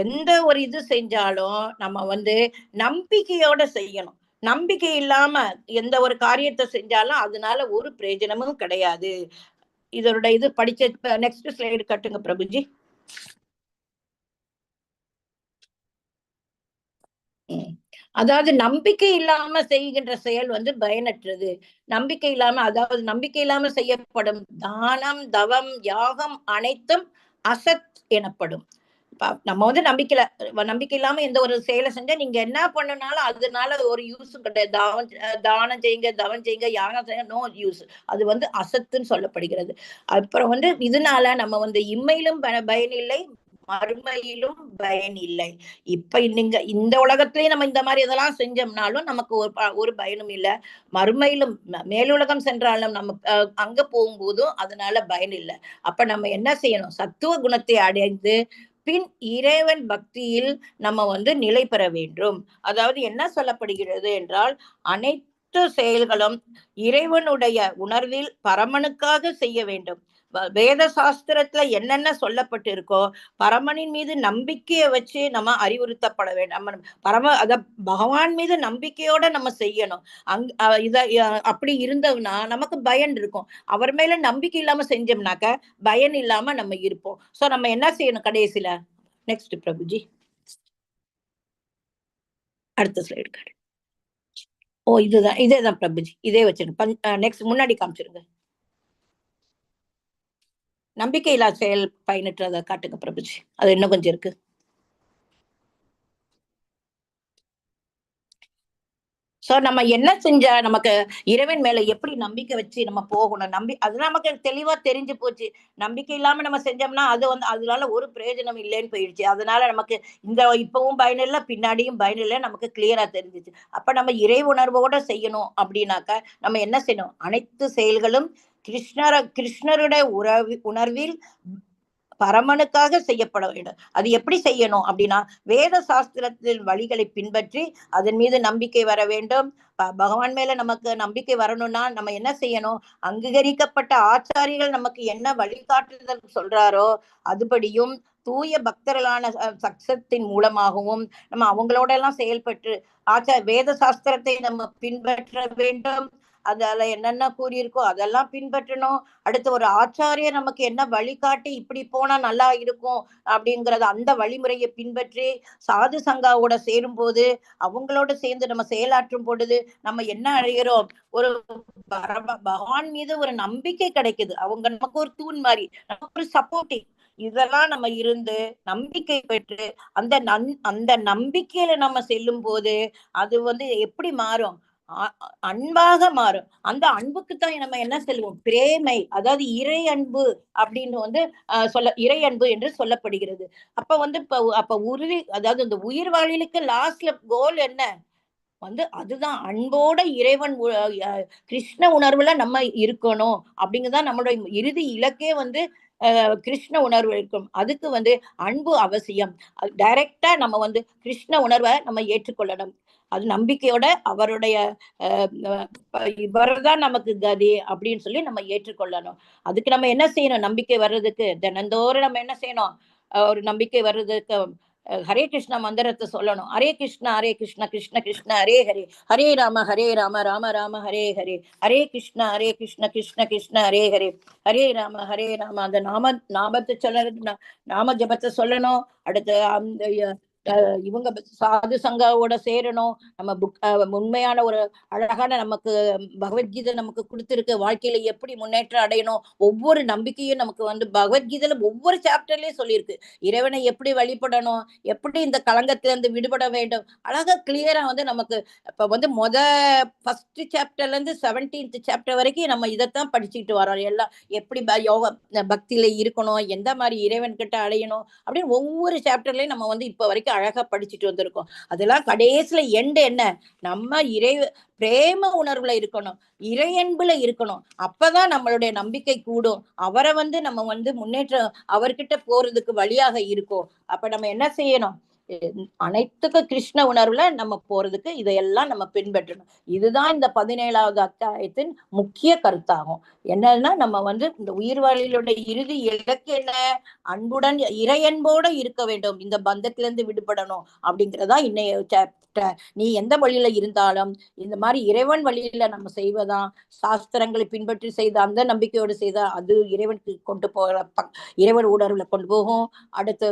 எந்த ஒரு இது செஞ்சாலும் நம்ம வந்து நம்பிக்கையோட செய்யணும். நம்பிக்கை இல்லாம எந்த ஒரு காரியத்தை செஞ்சாலும் அதனால ஒரு பிரயோஜனமும் கிடையாது. இதோட இது படிச்ச நெக்ஸ்ட் ஸ்லைடு கட்டுங்க பிரபுஜி. அதாவது நம்பிக்கை இல்லாம செய்கின்ற செயல் வந்து பயனற்றது. நம்பிக்கை இல்லாம, அதாவது நம்பிக்கை இல்லாம செய்யப்படும் தானம், தவம், யாகம் அனைத்தும் அசத் எனப்படும். நம்ம வந்து நம்பிக்கை இல்லாம எந்த ஒரு செயலை செஞ்சா நீங்க என்ன பண்ணனாலும் அதனால ஒரு யூஸும் கிடையாது. தானம் செய்யுங்க, தவம் செய்யுங்க, யாகம் செய்யுங்க, நோ யூஸ். அது வந்து அசத்துன்னு சொல்லப்படுகிறது. அப்புறம் வந்து இதனால நம்ம வந்து இம்மையிலும் பயன் இல்லை, மறுமையிலும் பயன் இல்லை. இப்ப நீங்க இந்த உலகத்திலேயே நம்ம இந்த மாதிரி இதெல்லாம் செஞ்சோம்னாலும் நமக்கு ஒரு பயனும் இல்லை. மறுமையிலும் மேலுலகம் சென்றாலும் நம்ம அங்க போகும்போதும் அதனால பயன் இல்லை. அப்ப நம்ம என்ன செய்யணும்? சத்துவ குணத்தை அடைந்து பின் இறைவன் பக்தியில் நம்ம வந்து நிலை பெற வேண்டும். அதாவது என்ன சொல்லப்படுகிறது என்றால், அனைத்து செயல்களும் இறைவனுடைய உணர்வில் பரமனுக்காக செய்ய வேண்டும். வேத சாஸ்திரத்துல என்னென்ன சொல்லப்பட்டு இருக்கோ பரமனின் மீது நம்பிக்கையை வச்சு நம்ம அறிவுறுத்தப்பட வேண்டும். நம்ம அத பகவான் மீது நம்பிக்கையோட நம்ம செய்யணும். அப்படி இருந்தோம்னா நமக்கு பயன் இருக்கும். அவர் மேல நம்பிக்கை இல்லாம செஞ்சோம்னாக்க பயன் இல்லாம நம்ம இருப்போம். சோ நம்ம என்ன செய்யணும் கடைசியில? நெக்ஸ்ட் பிரபுஜி, அடுத்த ஸ்லைடு காடு. இதேதான் பிரபுஜி, இதே வச்சிருங்க. நெக்ஸ்ட் முன்னாடி காமிச்சிருங்க. நம்பிக்கை இல்லா செயல் பயனற்றதை காட்டுங்க பிரபுஜி, அது இன்னும் கொஞ்சம் இருக்கு. சோ நம்ம என்ன செஞ்சா நமக்கு இறைவன் மேல எப்படி நம்பிக்கை வச்சு நம்ம போகணும், அது நமக்கு தெளிவா தெரிஞ்சு போச்சு. நம்பிக்கை இல்லாம நம்ம செஞ்சோம்னா அது அதனால ஒரு பிரயோஜனம் இல்லைன்னு போயிடுச்சு. அதனால நமக்கு இப்பவும் பயன் இல்லை, பின்னாடியும் பயன் இல்லை, நமக்கு கிளியரா தெரிஞ்சிச்சு. அப்ப நம்ம இறை உணர்வோட செய்யணும். அப்படின்னாக்க நம்ம என்ன செய்யணும்? அனைத்து செயல்களும் கிருஷ்ணருடைய உணர்வில் பரமனுக்காக செய்யப்பட வேண்டும். அது எப்படி செய்யணும் அப்படின்னா, வேத சாஸ்திரத்தின் வழிகளை பின்பற்றி அதன் மீது நம்பிக்கை வர வேண்டும். பகவான் மேல நமக்கு நம்பிக்கை வரணும்னா நம்ம என்ன செய்யணும்? அங்கீகரிக்கப்பட்ட ஆச்சாரிகள் நமக்கு என்ன வழிகாட்டுதல் சொல்றாரோ அதுபடியும் தூய பக்தர்களான சக்சத்தின் மூலமாகவும் நம்ம அவங்களோட எல்லாம் செயல்பட்டு வேத சாஸ்திரத்தை நம்ம பின்பற்ற வேண்டும். அதுல என்னென்ன கூறியிருக்கோ அதெல்லாம் பின்பற்றணும். அடுத்து ஒரு ஆச்சாரியர் நமக்கு என்ன வழிகாட்டி இப்படி போனா நல்லா இருக்கும் அப்படிங்கறத அந்த வழிமுறையை பின்பற்றி சாது சங்காவோட சேரும் போது அவங்களோட சேர்ந்து நம்ம செயலாற்றும் பொழுது நம்ம என்ன அடைகிறோம்? ஒரு பகவான் மீது ஒரு நம்பிக்கை கிடைக்குது. அவங்க நமக்கு ஒரு தூண் மாதிரி, நமக்கு ஒரு சப்போர்ட்டிவ். இதெல்லாம் நம்ம இருந்து நம்பிக்கை பெற்று அந்த நம்பிக்கையில நம்ம செல்லும் போது அது எப்படி மாறும்? அன்பாக மாறும். அந்த அன்புக்குத்தான் நம்ம என்ன சொல்லுவோம்? பிரேமை, அதாவது இறை அன்பு அப்படின்னு இறை அன்பு என்று சொல்லப்படுகிறது. அப்ப உறுதி, அதாவது இந்த உயிர் வாழிலுக்கு லாஸ்ட்ல கோல் என்ன? அதுதான் அன்போட இறைவன் கிருஷ்ண உணர்வுல நம்ம இருக்கணும் அப்படிங்கதான் நம்மளோட இறுதி இலக்கே. கிருஷ்ண உணர்வு இருக்கும். அதுக்கு அன்பு அவசியம். டைரக்டா நம்ம கிருஷ்ண உணர்வை நம்ம ஏற்றுக்கொள்ளணும். அது நம்பிக்கையோட அவருடைய இவர்தான் நமக்கு கதி அப்படின்னு சொல்லி நம்ம ஏற்றுக்கொள்ளணும். அதுக்கு நம்ம என்ன செய்யணும்? நம்பிக்கை வர்றதுக்கு தினந்தோறும் நம்ம என்ன செய்யணும்? ஒரு நம்பிக்கை வர்றதுக்கு ஹரே கிருஷ்ணா மந்திரத்தை சொல்லணும். ஹரே கிருஷ்ணா கிருஷ்ண கிருஷ்ண ஹரே ஹரே, ஹரே ராம ராம ராம ஹரே ஹரே, ஹரே கிருஷ்ண கிருஷ்ண கிருஷ்ண ஹரே ஹரே, ஹரே ராம அந்த நாமத்தை சொல்ல, நாம ஜபத்தை சொல்லணும். அடுத்து இவங்க சாது சங்காவோட சேரணும். நம்ம உண்மையான ஒரு அழகான நமக்கு பகவத்கீதை நமக்கு கொடுத்திருக்கு. வாழ்க்கையில எப்படி முன்னேற்றம் அடையணும், ஒவ்வொரு நம்பிக்கையும் நமக்கு பகவத்கீதையில ஒவ்வொரு சாப்டர்லயும் சொல்லியிருக்கு. இறைவனை எப்படி வழிபடணும், எப்படி இந்த களங்கத்திலிருந்து விடுபட வேண்டும், அழகா கிளியரா நமக்கு இப்ப ஃபர்ஸ்ட் சாப்டர்ல இருந்து 17th சாப்டர் வரைக்கும் நம்ம இதைத்தான் படிச்சுட்டு வரோம். எல்லாம் எப்படி யோக பக்தியில இருக்கணும், எந்த மாதிரி இறைவன் கிட்ட அடையணும் அப்படின்னு ஒவ்வொரு சாப்டர்லயும் நம்ம இப்ப வரைக்கும் அழகா படிச்சுட்டு வந்திருக்கோம். அதெல்லாம் கடைசியில எண்ட் என்ன? நம்ம பிரேம உணர்வுல இருக்கணும், இறையன்புல இருக்கணும். அப்பதான் நம்மளுடைய நம்பிக்கை கூடும். அவரை நம்ம முன்னேற்றம் அவர்கிட்ட போறதுக்கு வழியாக இருக்கும். அப்ப நம்ம என்ன செய்யணும்? அனைத்துக்கும் கிருஷ்ண உணர்வுல நம்ம போறதுக்கு இதையெல்லாம் நம்ம பின்பற்றணும். இதுதான் இந்த 17வது அத்தியாயத்தின் முக்கிய கருத்தாகும். என்னன்னா நம்ம இந்த உயிர் வாழிலுடைய இறுதி இலக்கு என்ன? அன்புடன் இறையன்போட இருக்க வேண்டும், இந்த பந்தத்திலிருந்து விடுபடணும் அப்படிங்கிறதா இன்னைய சாப்டர். நீ எந்த வழியில இருந்தாலும் இந்த மாதிரி இறைவன் வழியில நம்ம செய்வதான், சாஸ்திரங்களை பின்பற்றி செய்த அந்த நம்பிக்கையோடு செய்தா அது இறைவனுக்கு கொண்டு போகிற இறைவன் உணர்வுல கொண்டு போகும். அடுத்து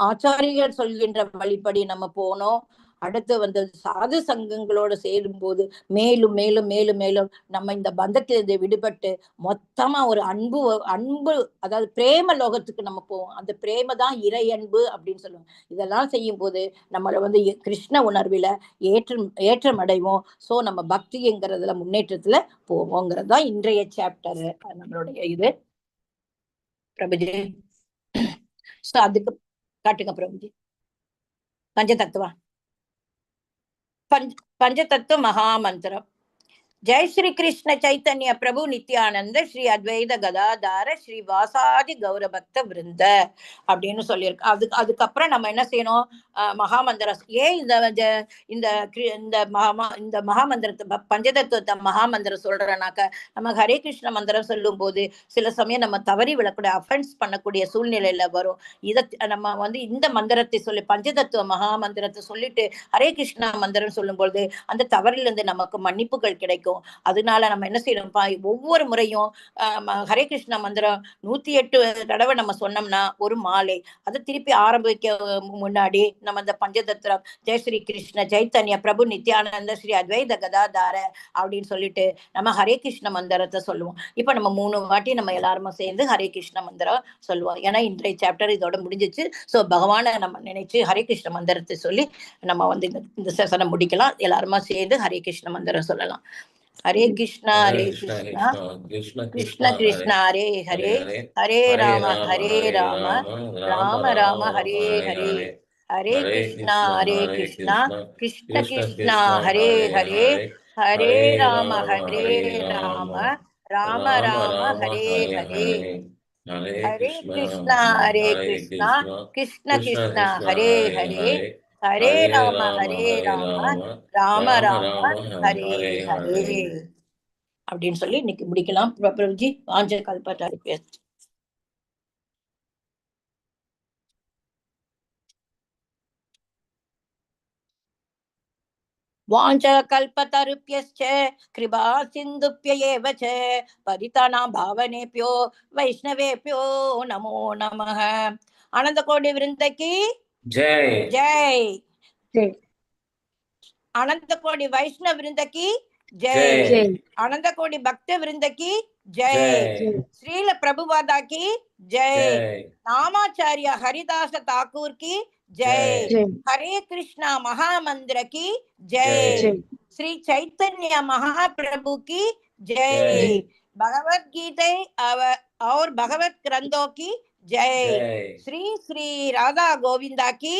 ஆச்சாரியர்கள் சொல்கின்ற வழிபடி நம்ம போனோம். அடுத்து சாது சங்கங்களோட சேரும் போது மேலும் மேலும் மேலும் மேலும் நம்ம இந்த பந்தத்திலிருந்து விடுபட்டு மொத்தமா ஒரு அன்பு அதாவது பிரேம லோகத்துக்கு நம்ம போவோம். அந்த பிரேம தான் இறை அன்பு அப்படின்னு சொல்லுவோம். இதெல்லாம் செய்யும் போது நம்மளை கிருஷ்ண உணர்வில ஏற்றம் அடைவோம். சோ நம்ம பக்திங்கிறதுல முன்னேற்றத்துல போவோங்கிறதுதான் இன்றைய சாப்டர் நம்மளுடைய இது. பிரபுஜி சோ அதுக்கு காட்டுங்க பிரபுஜி. பஞ்சதத்துவா பஞ்சதத்துவ மகாமந்திரம். ஜெய் ஸ்ரீ கிருஷ்ண சைத்தன்ய பிரபு நித்யானந்த ஸ்ரீ அத்வைத கதாதார ஸ்ரீ வாசாதி கௌரபக்த விருந்த அப்படின்னு சொல்லியிருக்கு. அதுக்கப்புறம் நம்ம என்ன செய்யணும்? மகாமந்திரம். ஏன் இந்த மகாமந்திரத்தை பஞ்சதத்துவத்தை மகாமந்திரம் சொல்றேனாக்க, நம்ம ஹரே கிருஷ்ண மந்திரம் சொல்லும் போது சில சமயம் நம்ம தவறி விழக்கூடிய அஃபென்ஸ் பண்ணக்கூடிய சூழ்நிலையில வரும். இதை நம்ம வந்து இந்த மந்திரத்தை சொல்லி பஞ்சதத்துவ மகாமந்திரத்தை சொல்லிட்டு ஹரே கிருஷ்ணா மந்திரம் சொல்லும் பொழுது அந்த தவறிலிருந்து நமக்கு மன்னிப்புகள் கிடைக்கும். அதனால நம்ம என்ன செய்யணும்ப்பா, ஒவ்வொரு முறையும் ஹரே கிருஷ்ணா மந்திரம் 108 தடவை நம்ம சொன்னோம்னா ஒரு மாலை, அதை திருப்பி ஆரம்பிக்க முன்னாடி நம்ம இந்த பஞ்சதத்திரம் ஜெய் ஸ்ரீ கிருஷ்ண சைத்தன்ய பிரபு நித்யானந்த ஸ்ரீ அத்வைத கதாதார அப்படின்னு சொல்லிட்டு நம்ம ஹரே கிருஷ்ண மந்திரத்தை சொல்லுவோம். இப்ப நம்ம 3 வாட்டி நம்ம எல்லாருமே சேர்ந்து ஹரே கிருஷ்ண மந்திரம் சொல்லுவோம். ஏன்னா இன்றைய சாப்டர் இதோட முடிஞ்சிச்சு. ஸோ பகவானை நம்ம நினைச்சு ஹரே கிருஷ்ண மந்திரத்தை சொல்லி நம்ம வந்து இந்த செஷனை முடிக்கலாம். எல்லாருமா சேர்ந்து ஹரே கிருஷ்ண மந்திரம் சொல்லலாம். ஹரே கிருஷ்ணா ஹரே கிருஷ்ணா கிருஷ்ண கிருஷ்ணா ஹரே ஹரே ஹரே ராம ராம ராம ஹரே ஹரே ஹரே கிருஷ்ணா கிருஷ்ண கிருஷ்ணா ஹரே ஹரே ஹரே ராம ராம ராம ஹரே ஹரே ஹரே கிருஷ்ணா கிருஷ்ண கிருஷ்ணா ஹரே ஹரே ஹரே ராம ராம ராம ஹரே ஹரே அப்படின்னு சொல்லி இன்னைக்கு முடிக்கலாம். பிரபுஜி வாஞ்ச கல்பத்தாரு பேச. வாஞ்ச கல்பத்தருப்யஸ்ச கிருபா சிந்துப்யேவ ச பதிதானாம் பாவனேப்யோ வைஷ்ணவேப்யோ நமோ நமः. ஆனந்த கோடி விருந்தகி ஜெய் ஜெய். அனந்த கோடி வைஷ்ணவ விருந்தகி ஜெய். அனந்த கோடி பக்த விருந்தகி ஜெய். ஸ்ரீல பிரபுபாதா கி ஜெய். நாமாச்சாரியா ஹரிதாச தாக்கூர் கி ஜெய். ஹரே கிருஷ்ணா மகாமந்திர கி ஜெய். ஸ்ரீ சைத்தன்ய महाप्रभु की जय. भगवत गीता और भगवत ग्रंथों की जय. श्री श्री राधा गोविंदा की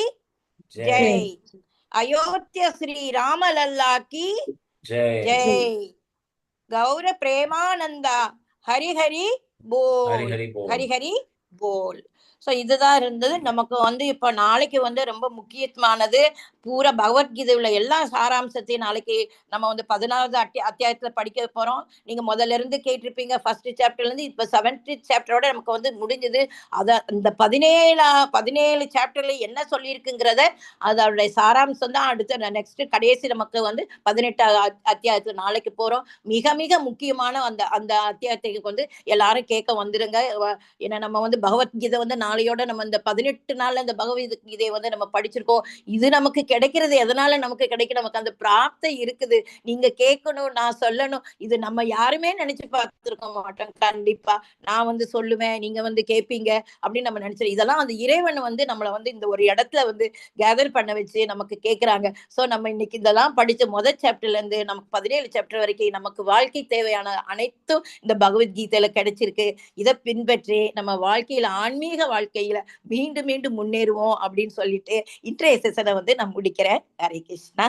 जय. अयोध्या श्री रामलल्ला की जय. गौर प्रेमानंदा हरि हरि बोल. हरि हरि बोल. ஸோ இதுதான் இருந்தது. நமக்கு வந்து இப்போ நாளைக்கு வந்து ரொம்ப முக்கியமானது பூரா பகவத்கீதையில் எல்லா சாராம்சத்தையும் நாளைக்கு நம்ம வந்து 11வது அத்தியாயத்தில் படிக்க போகிறோம். நீங்கள் முதல்ல இருந்து கேட்டிருப்பீங்க. ஃபர்ஸ்ட் சாப்டர்லேருந்து இப்போ 7th சாப்டரோட நமக்கு வந்து முடிஞ்சது. அதை இந்த 17 சாப்டர்ல என்ன சொல்லியிருக்குங்கிறத அதோடைய சாராம்சம் தான் அடுத்த நெக்ஸ்ட் கடைசி நமக்கு வந்து 18வது அத்தியாயத்துக்கு நாளைக்கு போகிறோம். மிக மிக முக்கியமான அந்த அத்தியாயத்துக்கு வந்து எல்லாரும் கேட்க வந்துருங்க. ஏன்னா நம்ம வந்து பகவத்கீதை வந்து நாளையோட நம்ம இந்த 18 நாள்ல இந்த பகவத்கீதையை வந்து நம்ம படிச்சிருக்கோம். இது நமக்கு கிடைக்கிறது எதனால நமக்கு கிடைக்கும்? நமக்கு அந்த பிராப்தம் இருக்குது. நீங்க கேட்கணும், நான் சொல்லணும். இது நம்ம யாருமே நினைச்சு பார்த்திருக்க மாட்டோம். கண்டிப்பா நான் வந்து சொல்லுவேன், நீங்க வந்து கேட்பீங்க அப்படின்னு நம்ம நினைச்சிருக்கோம். இதெல்லாம் அந்த இறைவன் வந்து நம்மளை வந்து இந்த ஒரு இடத்துல வந்து கேதர் பண்ண வச்சு நமக்கு கேட்கிறாங்க. ஸோ நம்ம இன்னைக்கு இதெல்லாம் படிச்ச முதல் சாப்டர்ல இருந்து நமக்கு 17 சாப்டர் வரைக்கும் நமக்கு வாழ்க்கை தேவையான அனைத்தும் இந்த பகவத்கீதையில கிடைச்சிருக்கு. இதை பின்பற்றி நம்ம வாழ்க்கையில ஆன்மீக வாழ்க்கையில மீண்டும் மீண்டும் முன்னேறுவோம் அப்படின்னு சொல்லிட்டு இன்றைய செஷனை வந்து நான் முடிக்கிறேன். ஹரே கிருஷ்ணா.